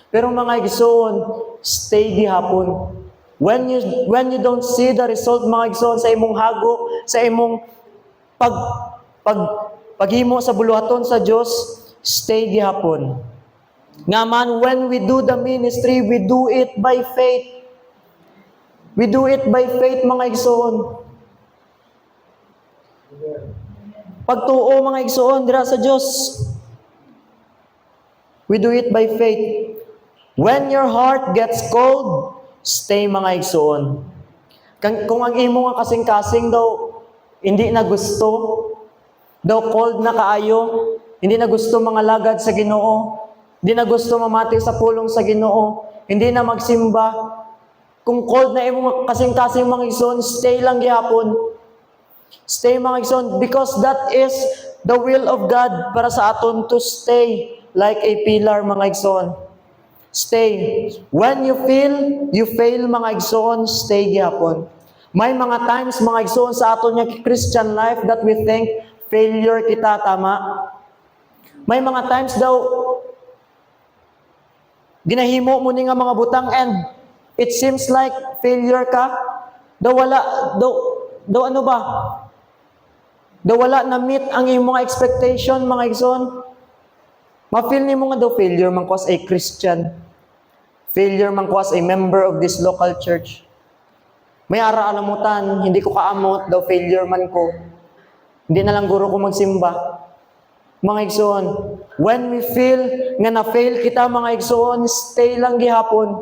Pero mga igsoon, stay gihapon. When you don't see the result, mga igsoon, sa imong hago, sa imong paghimo sa buluhaton sa Dios, stay gihapon. Nga man, when we do the ministry, we do it by faith. We do it by faith, mga igsoon. Pagtuo, mga igsoon, dira sa Dios. We do it by faith. When your heart gets cold, stay, mga igsoon. Kung ang imo nga kasing-kasing daw, hindi na gusto, daw cold na kaayo, hindi na gusto mga lagad sa Ginoo, hindi na gusto mamati sa pulong sa Ginoo, hindi na magsimba. Kung cold na imo kasing-kasing, mga igsoon, stay lang gihapon. Stay, mga igsoon, because that is the will of God para sa aton to stay like a pillar, mga igsoon. Stay. When you fail, mga igsoon, stay gihapon. May mga times, mga igsoon, sa aton nga Christian life that we think failure kita, tama? May mga times daw, ginahimo mo ni nga mga butang and it seems like failure ka. Daw ano ba? Daw wala na meet ang imong expectation, mga igsoon. Ma-feel ni mo nga daw failure man ko as a Christian. Failure man ko as a member of this local church. May ara-alamutan, hindi ko kaamot, daw failure man ko. Hindi na lang guro ko magsimba. Mga igsoon, when we feel nga na-fail kita, mga igsoon, stay lang gihapon.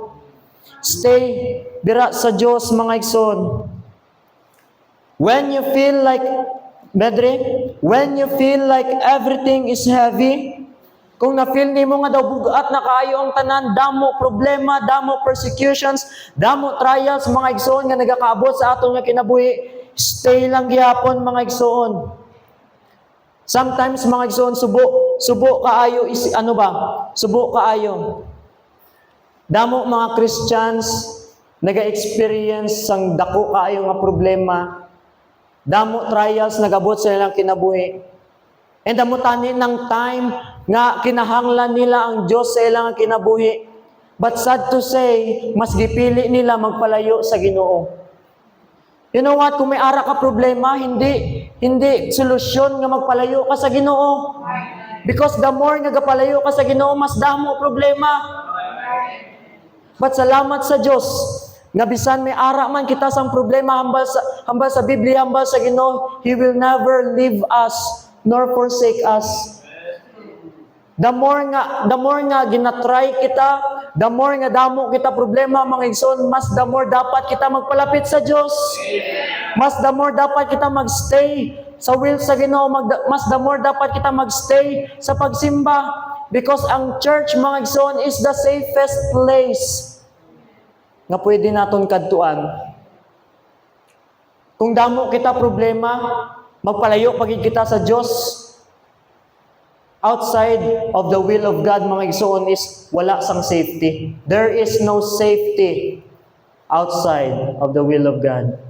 Stay dira sa Dios, mga igsoon. When you feel like, when you feel like everything is heavy, kung na-feel nimo nga daw bugat na kaayo ang tanan, damo problema, damo persecutions, damo trials, mga igsoon nga nagakaabot sa aton nga kinabuhi, stay lang gihapon, mga igsoon. Sometimes, mga igsoon, subo kaayo is subo kaayo. Damo mga Christians naga-experience sang dako kaayo nga problema. Damo trials nagabot sa ilang kinabuhi. And damo tani ng time nga kinahanglan nila ang Dios sa ilang kinabuhi. But sad to say, mas gipili nila magpalayo sa Ginoo. You know what? Kung may ara ka problema, hindi solusyon nga magpalayo ka sa Ginoo. Because the more nga gapalayo ka sa Ginoo, mas damo problema. But salamat sa Dios, nga bisan may ara man kita sang problema, hambal sa Biblia, hambal sa Ginoo, He will never leave us nor forsake us. The more nga ginatry kita, the more nga damo kita problema, mga igsoon, mas the more dapat kita magpalapit sa Dios. Mas the more dapat kita magstay sa will sa Ginoo, mas the more dapat kita magstay sa pagsimba, because ang church, mga igsoon, is the safest place nga pwede naton kadtuan. Kung damo kita problema, magpalayo pagid kita sa Dios. Outside of the will of God, mga igsoon, is wala sang safety. There is no safety outside of the will of God.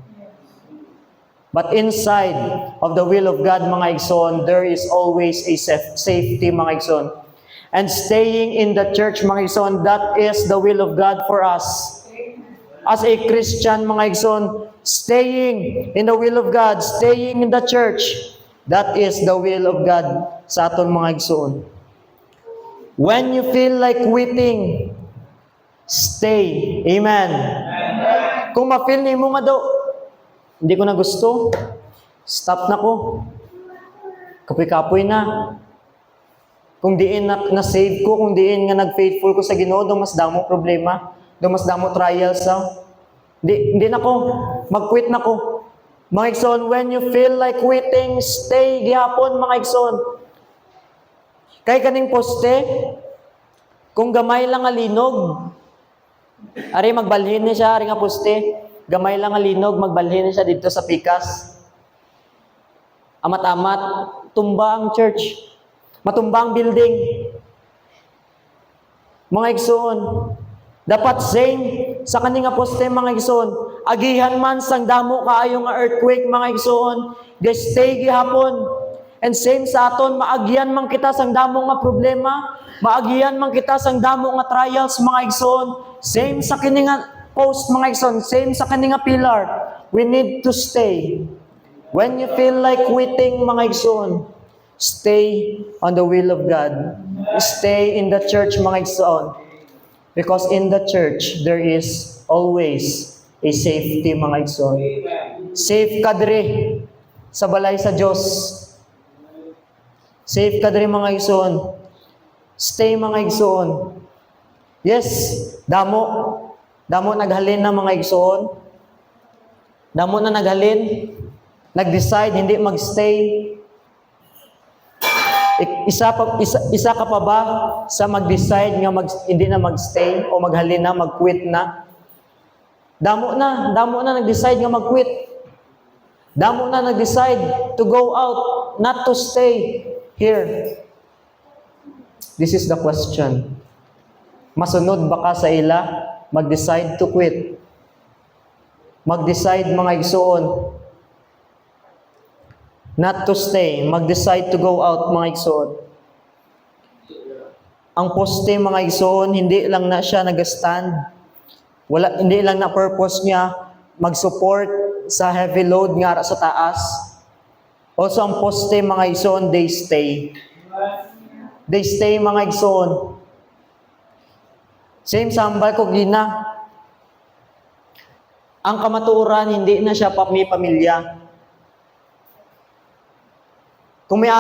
But inside of the will of God, mga igsoon, there is always a safety, mga igsoon. And staying in the church, mga igsoon, that is the will of God for us. As a Christian, mga igsoon, staying in the will of God, staying in the church, that is the will of God sa aton mga igsoon. When you feel like quitting, stay. Amen. Kung ma-feel ni mo nga daw, hindi ko na gusto, stop na ko. Kapoy-kapoy na. Kung diin na-save ko, kung diin nga nag-faithful ko sa Ginoo, daw mas damo problema, daw mas damo trials sa. Hindi na ko, mag-quit na ko. Mga igsoon, when you feel like quitting, stay gihapon, mga igsoon. Kay kaning poste, kung gamay lang nga linog, ari magbalhin ni siya, ari nga poste, gamay lang nga linog, magbalhin ni siya dito sa pikas. Amat-amat, tumba ang church, matumba ang building. Mga igsoon, dapat same sa kaning nga poste, mga igsoon, agihan man sang damo kaayo nga earthquake, mga igsoon, guys, stay gihapon. And same sa aton, maagian man kita sang damo nga problema, maagian man kita sang damo nga trials, mga igsoon. Same sa kini nga post, mga igsoon, same sa kini nga pillar. We need to stay. When you feel like quitting, mga igsoon, stay on the will of God. Stay in the church, mga igsoon. Because in the church, there is always a safety, mga igsoon. Safe ka diri sa balay sa Diyos. Safe ka diri, mga igsoon. Stay, mga igsoon. Yes, damo naghalin na, mga igsoon. Damo na naghalin, nag-decide hindi magstay. Isa ka pa ba sa mag-decide nga hindi na magstay o maghalin na, mag-quit na? Damo na nag-decide nga mag-quit. Damo na nag-decide to go out, not to stay here. This is the question. Masunod ba ka sa ila? Mag-decide to quit. Mag-decide, mga igsoon, not to stay. Mag-decide to go out, mga igsoon. Ang poste, mga igsoon, hindi lang na siya nag-stand. Hindi lang na purpose niya mag-support sa heavy load nga sa taas. Also, ang poste, mga igsoon, they stay. They stay, mga igsoon. Same sambal ko gina. Ang kamatuoran, hindi na siya pamilya. Kung may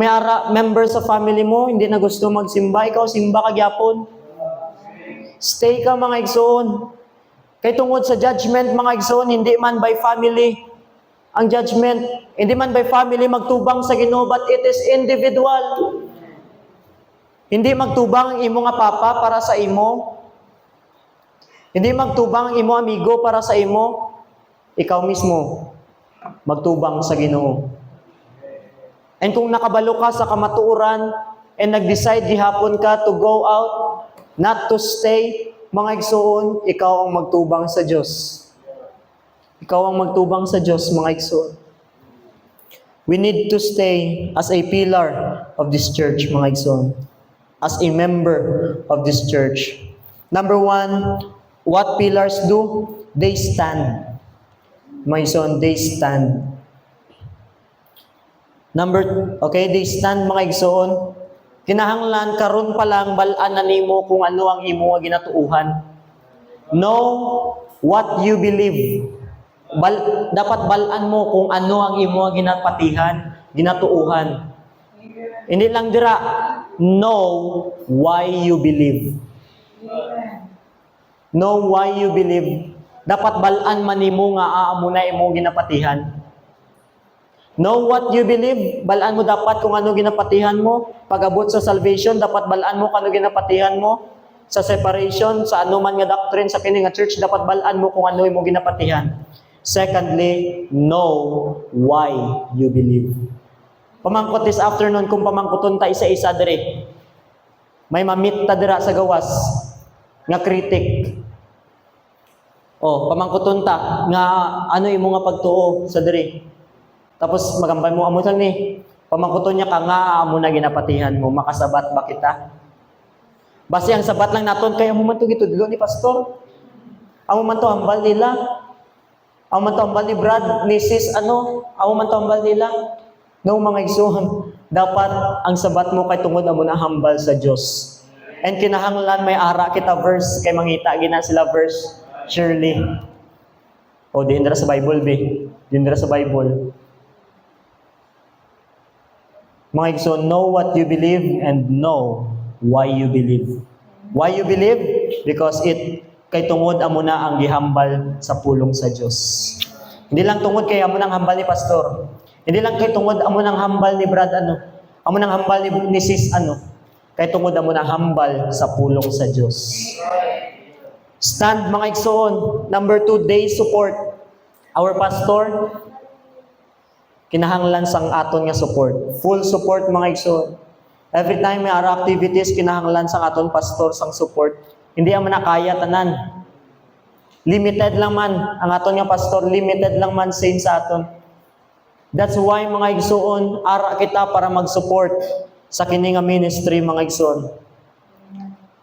ara, members sa family mo, hindi na gusto magsimba, ikaw simba ka gyapon. Stay ka, mga igsoon. Kay tungod sa judgment, mga igsoon, hindi man by family. Ang judgment, hindi man by family magtubang sa Ginoo, but it is individual. Hindi magtubang ang imo nga papa para sa imo. Hindi magtubang ang imo amigo para sa imo. Ikaw mismo magtubang sa Ginoo. And kung nakabalo ka sa kamatuoran and nag-decide gihapon ka to go out, not to stay, mga igsoon, ikaw ang magtubang sa Diyos. Ikaw ang magtubang sa Diyos, mga igsoon. We need to stay as a pillar of this church, mga igsoon. As a member of this church. Number 1, what pillars do? They stand. Mga igsoon, they stand. They stand, mga igsoon. Kinahanglan karon pa lang balaan na nimo kung ano ang imo nga ginatuuhan. Know what you believe. Dapat balaan mo kung ano ang imo nga ginatuuhan. Hindi lang dira, know why you believe. Know why you believe. Dapat balaan man nimo nga aamo na imo ginapatihan. Know what you believe. Balaan mo dapat kung ano ginapatihan mo. Pag-abot sa salvation, dapat balaan mo kung ano ginapatihan mo. Sa separation, sa ano man nga doctrine sa kini nga church, dapat balaan mo kung ano imo ginapatihan. Secondly, know why you believe. Pamangkot this afternoon, kung pamangkoton ta isa-isa dire, may mamit ta dira sa gawas, nga kritik. O, pamangkoton ta, nga ano imo nga pagtuo sa dire. Tapos magambay mo, amo ni, pamangkoton niya ka nga, amo na ginapatihan mo, makasabat ba kita? Basi ang sabat lang naton, kaya mo man ito gitudlo ni pastor. Amo man to hambal nila. Amo man to hambal ni Brad, ni sis, amo man to hambal nila. No, mga igsoon, dapat ang sabat mo kay tungod amo na hambal sa Dios. And kinahanglan may ara kita verse, kay mangita gina sila verse, surely. O, di indra sa Bible, be. Di indra sa Bible. Mga igsoon, know what you believe and know why you believe. Why you believe? Because kay tungod amo na ang gihambal sa pulong sa Dios. Hindi lang tungod kay amo nang hambal ni pastor. Hindi lang kay tungod amo nang hambal ni Brad amo nang hambal ni sis kay tungod amo nang hambal sa pulong sa Dios. Stand mga igsoon. Number 2, day support. Our pastor kinahanglan sang aton nga support. Full support mga igsoon. Every time may ara activities, kinahanglan sang aton pastor sang support. Hindi man nakaya tanan. Limited lang man ang aton nga pastor, limited lang man sin sa aton. That's why mga igsoon, ara kita para mag-support sa kini nga ministry mga igsoon.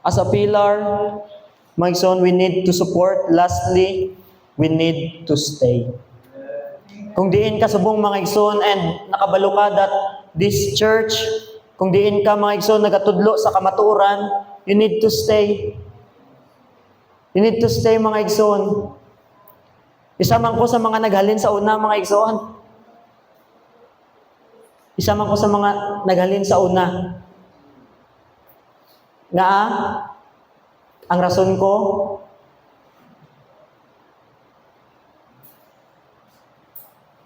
As a pillar, mga igsoon, we need to support. Lastly, we need to stay. Kung diin ka subong mga igsoon and nakabalo ka that this church, kung diin ka mga igsoon nagatudlo sa kamatuoran, you need to stay. You need to stay mga igsoon. Isa man ko sa mga naghalin sa una mga igsoon. Isa man ko sa mga naghalin sa una. Nga ang rason ko,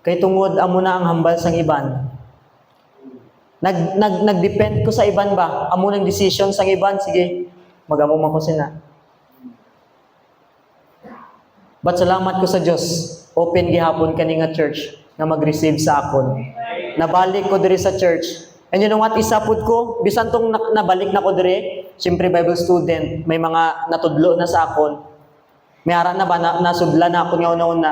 kay tungod amo na ang hambal sang iban. Nag-depend ko sa iban ba? Amo nang decision sang iban, sige, magamo man ko sina. But salamat ko sa Dios, open gihapon kani nga church na mag-receive sa akon. Nabalik ko diri sa church. And you know what, isapod ko, bisan tong nabalik na ko diri, siyempre Bible student, may mga natudlo na sa akon. May ara na ba, nasudla na ako nga una-una.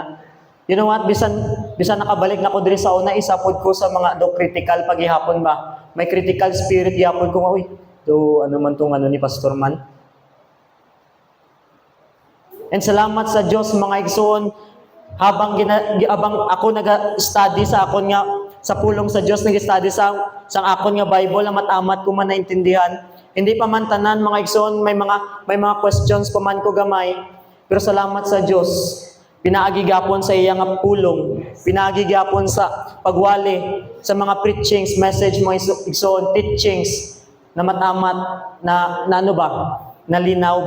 You know what, bisan nakabalik na ko diri sa una, isapod ko sa mga critical paghihapon ba. May critical spirit gihapon ko, uy, ano man tong ni Pastor man. And salamat sa Dios mga igsoon, habang ako naga-study sa akon nga sa pulong sa Dios, nag-study sa akon nga Bible, amat-amat ko man naintindihan. Hindi pa man tanan mga igsoon, may mga questions pa man ko gamay. Pero salamat sa Dios, pinaagigapon sa iya nga pulong, pinaagigapon sa pagwali sa mga preachings, message mga igsoon, teachings na matamat na ano ba? Nalinaw.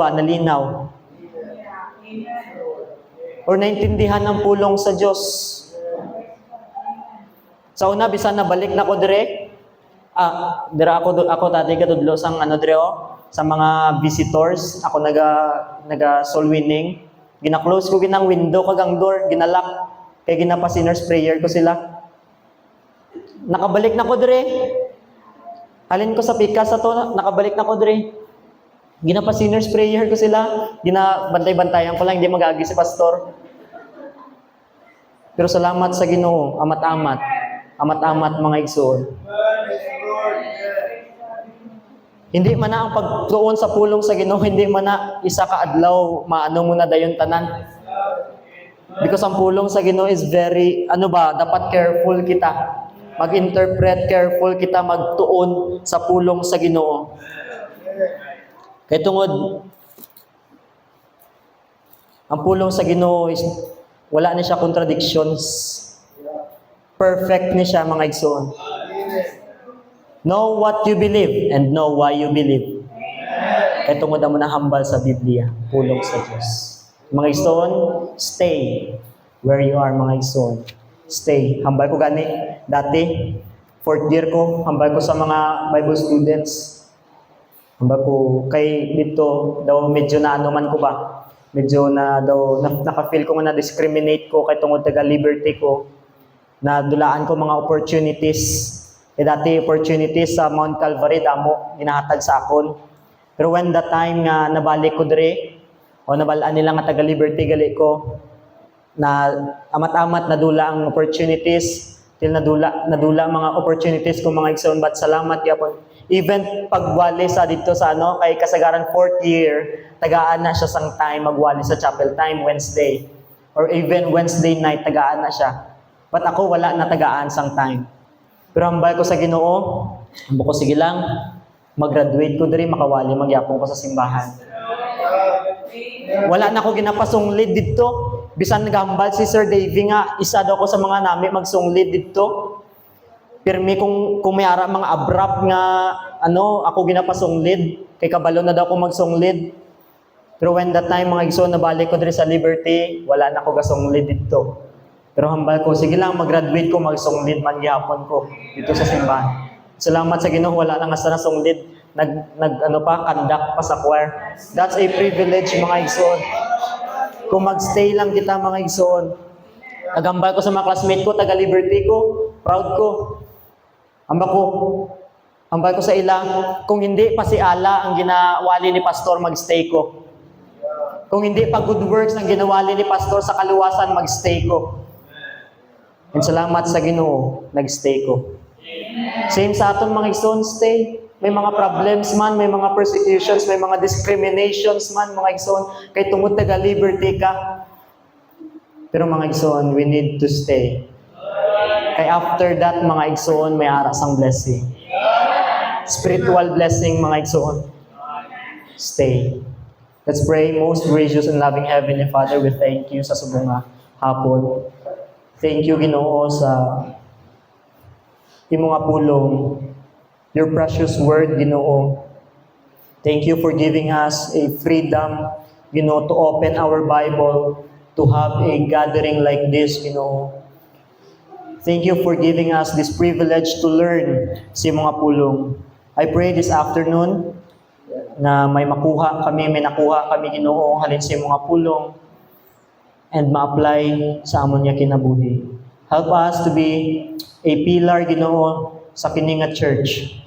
Or naintindihan ng pulong sa Diyos. Sa una, bisan nabalik na ko dire. Dira ako dati kadudlo sang dire sa mga visitors. Ako naga soul winning. Gina-close ko ginang window kagang door, ginalak kay ginapa sinners prayer ko sila. Nakabalik na ko dire. Halin ko sa pika sa to, nakabalik na ko dire. Ginapa sinners prayer ko sila, ginabantay-bantayan ko lang, hindi mag-agi si pastor. Pero salamat sa Ginoo, amat-amat mga igsoon. Hindi man na ang pagtuon sa pulong sa Ginoo, hindi man na isa ka adlaw maano mo na dayon tanan. Because ang pulong sa Ginoo is very dapat careful kita. Mag-interpret, careful kita magtuon sa pulong sa Ginoo. Kaya tungod, ang pulong sa Ginoo is wala na siya contradictions. Perfect ni siya mga igsoon. Know what you believe and know why you believe. Kaya tungod mo na hambal sa Biblia, pulong sa Diyos. Mga igsoon, stay where you are mga igsoon. Stay. Hambal ko gani. Dati, 4th year ko, hambal ko sa mga Bible students. Hambal ko, kay dito, daw medyo na man ko ba. medyo naka-feel ko nga na-discriminate ko kay tungod taga liberty ko, na dulaan ko mga opportunities. Dati opportunities sa Mount Calvary, damo, ginahatag sa akon. Pero when the time nga nabalik ko dire, o nabalaan nila nga taga liberty gali ko, na amat-amat nadula ang opportunities, till nadula ang mga opportunities ko mga igsoon, but salamat gyapon. Even pagwali sa dito sa kay kasagaran 4th year, tagaan na siya sang time magwali sa chapel time Wednesday. Or even Wednesday night, tagaan na siya. But ako wala na tagaan sang time. Pero hambal ko sa Ginoo, hambal ko sige lang, mag-graduate ko diri, makawali, magyapon ko sa simbahan. Wala na ako ginapasunglit dito. Bisan nagambal si Sir Davey nga, isa daw ko sa mga nami magsunglit dito. Pirmi kung may ara mga abrupt nga, ako ginapasunglit. Kay kabalo na daw ko magsunglit. Pero when that time, mga igsoon, nabalik ko diri sa Liberty, wala na ako gasunglit dito. Pero hambal ko, sige lang, mag-graduate ko, magsunglit man gyapon ko dito sa simbahan. Salamat sa Ginoo, wala lang asa na sunglit. Kandak pa sa choir. That's a privilege, mga igsoon. Kung magstay lang kita, mga igsoon. Nagambal ko sa mga classmate ko, taga Liberty ko, proud ko. Hambal ko sa ila, kung hindi pa si Ala ang ginawali ni Pastor, magstay ko. Kung hindi pa good works ang ginawali ni Pastor sa kaluwasan, magstay ko. And salamat sa Ginoo, nagstay ko. Same sa aton mga igsoon, stay. May mga problems man, may mga persecutions, may mga discriminations man, mga igsoon, kay tungod taga liberty ka. Pero mga igsoon, we need to stay. Kay after that, mga igsoon, may aras ang blessing. Spiritual blessing, mga igsoon. Stay. Let's pray. Most gracious and loving Heavenly Father, we thank you sa subong nga hapon. Thank you, Ginoo, sa imo nga pulong, your precious word, Ginoo. Thank you for giving us a freedom, Ginoo, to open our Bible, to have a gathering like this, Ginoo. Thank you for giving us this privilege to learn sa mga pulong. I pray this afternoon na may nakuha kami, Ginoo, halin sa mga pulong and ma-apply sa amon niya kinabuhi. Help us to be a pillar, Ginoo, sa Kininga Church.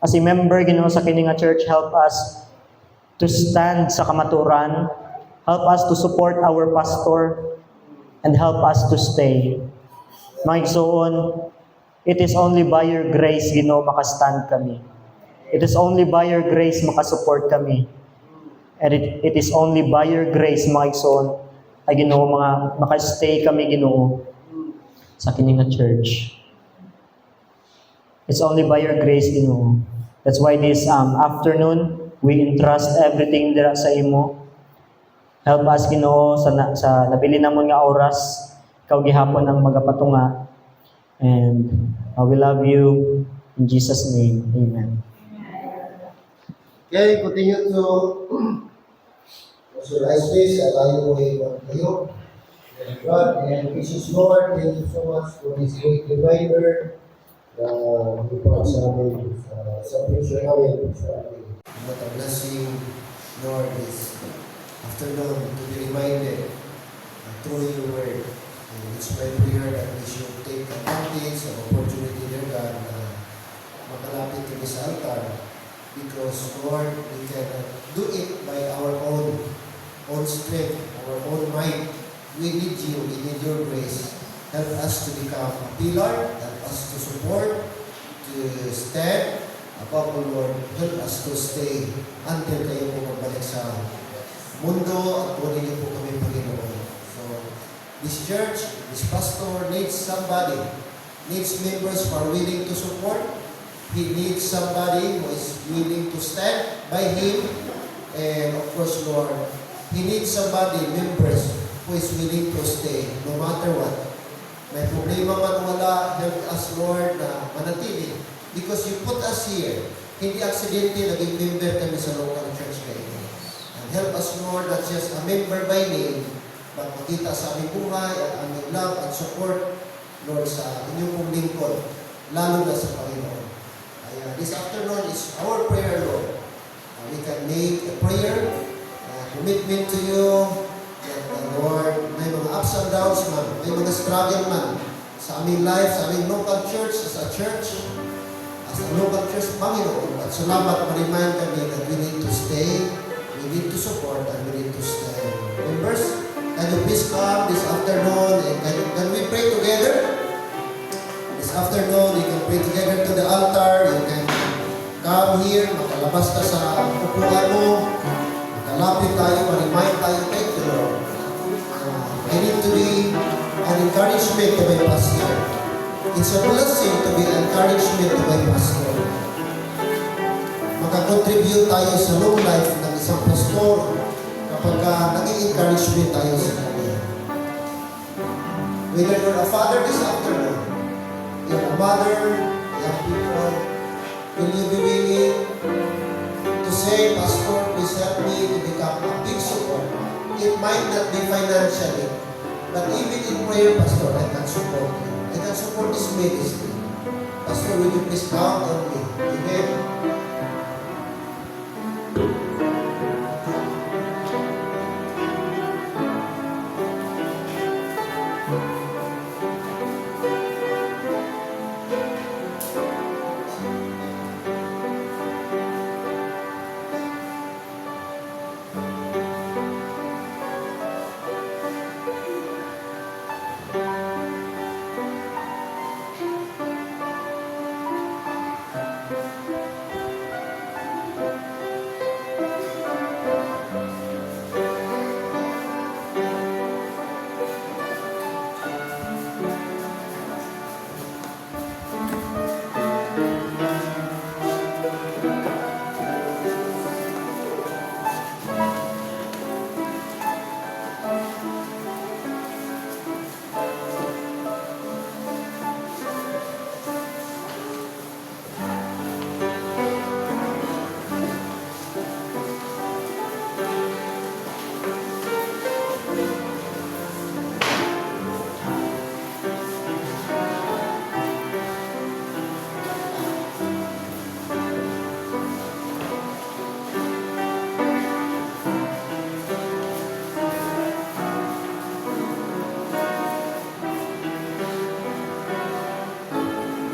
As a member, Ginoo, sa Kininga Church, help us to stand sa kamaturan, help us to support our pastor, and help us to stay. Mga igsoon, it is only by your grace, Ginoo, makastand kami. It is only by your grace makasupport kami. And it is only by your grace, mga igsoon, ay Ginoo, makastay kami, Ginoo, sa Kininga Church. It's only by your grace, Ginoo. That's why this afternoon, we entrust everything dira sa imo. Help us, Ginoo, sa nabili namon nga oras, ikaw gihapon ang magapatunga. And we love you in Jesus' name. Amen. Okay, continue to visualize this. Allow mo kayo. God and Jesus Lord, thank you so much for this great reminder na ipag sa amin, sa future namin, sa amin. What a blessing, Lord, is afternoon to be reminded through your word. And it's my prayer that we should take advantage of opportunity, dear God, na makalapit kami sa altar. Because, Lord, we cannot do it by our own strength, our own might. We need you, we need your grace. Help us to become a pillar, help us to support, to stand above the Lord. Help us to stay until kayo po magbalik sa mundo at kunin niyo po kami, Panginoon. So, this church, this pastor needs somebody, needs members who are willing to support. He needs somebody who is willing to stand by him. And of course, Lord, he needs somebody, members, who is willing to stay, no matter what. May problema man wala, help us, Lord, na manatili. Because you put us here. Hindi aksidente, naging member kami sa local church kayo. And help us, Lord, not just a member by name, but makita sa aming buhay at aming love at support, Lord, sa inyong pong lingkod, lalo na sa Panginoon. This afternoon is our prayer, Lord. We can make a prayer. commitment to you that the Lord, may mga ups and downs man, may mga struggle man sa aming life, sa aming local church, as a local church, Panginoon. At salamat, ma-remind kami that we need to stay, we need to support, and we need to stand. Members, can you please come this afternoon and can we pray together? This afternoon, you can pray together to the altar, you can come here, makalabas ka sa upuan mo, makalapit tayo, ma-remind tayo, thank you, Lord. I need to be an encouragement to my pastor. It's a blessing to be an encouragement to my pastor. Makakontribute tayo sa long life ng isang pastor kapag naging encouragement tayo sa kanya. Whether you're a father this afternoon, you're a mother, young people, will you be willing to say, Pastor, please help me to become a big support? It might not be financially, but even in prayer, Pastor, I can support you. I can support this ministry. Pastor, will you please count on me? Amen.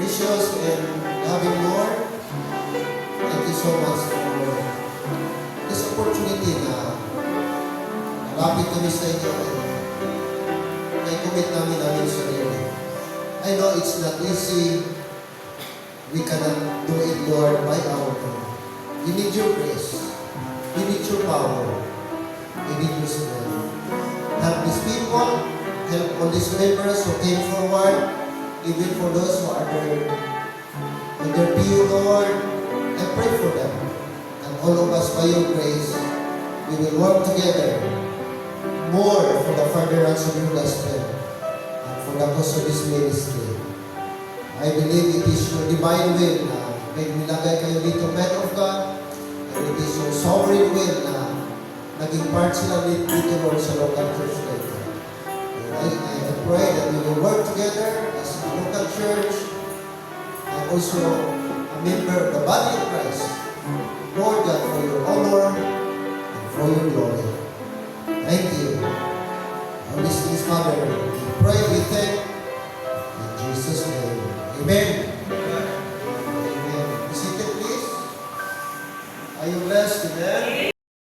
Gracious and loving Lord, thank you so much for this opportunity na malapit kami sa inyo and i-commit namin namin sarili. I know it's not easy. We cannot do it, Lord, by our own. We need your grace. We need your power. We need your strength. Help these people. Help all these members who came forward. Even for those who are under you, Lord, I pray for them. And all of us, by your grace, we will work together more for the furtherance of your gospel and for the cause of this ministry. I believe it is your divine will na may nilagay kayo dito, men of God, and it is your sovereign will na naging part sila dito, Lord, sa local church later. I pray that we will work together as a local church and also a member of the body of Christ. Lord God, for your honor and for your glory. Thank you. On this things, Father, we pray, we thank in Jesus' name. Amen.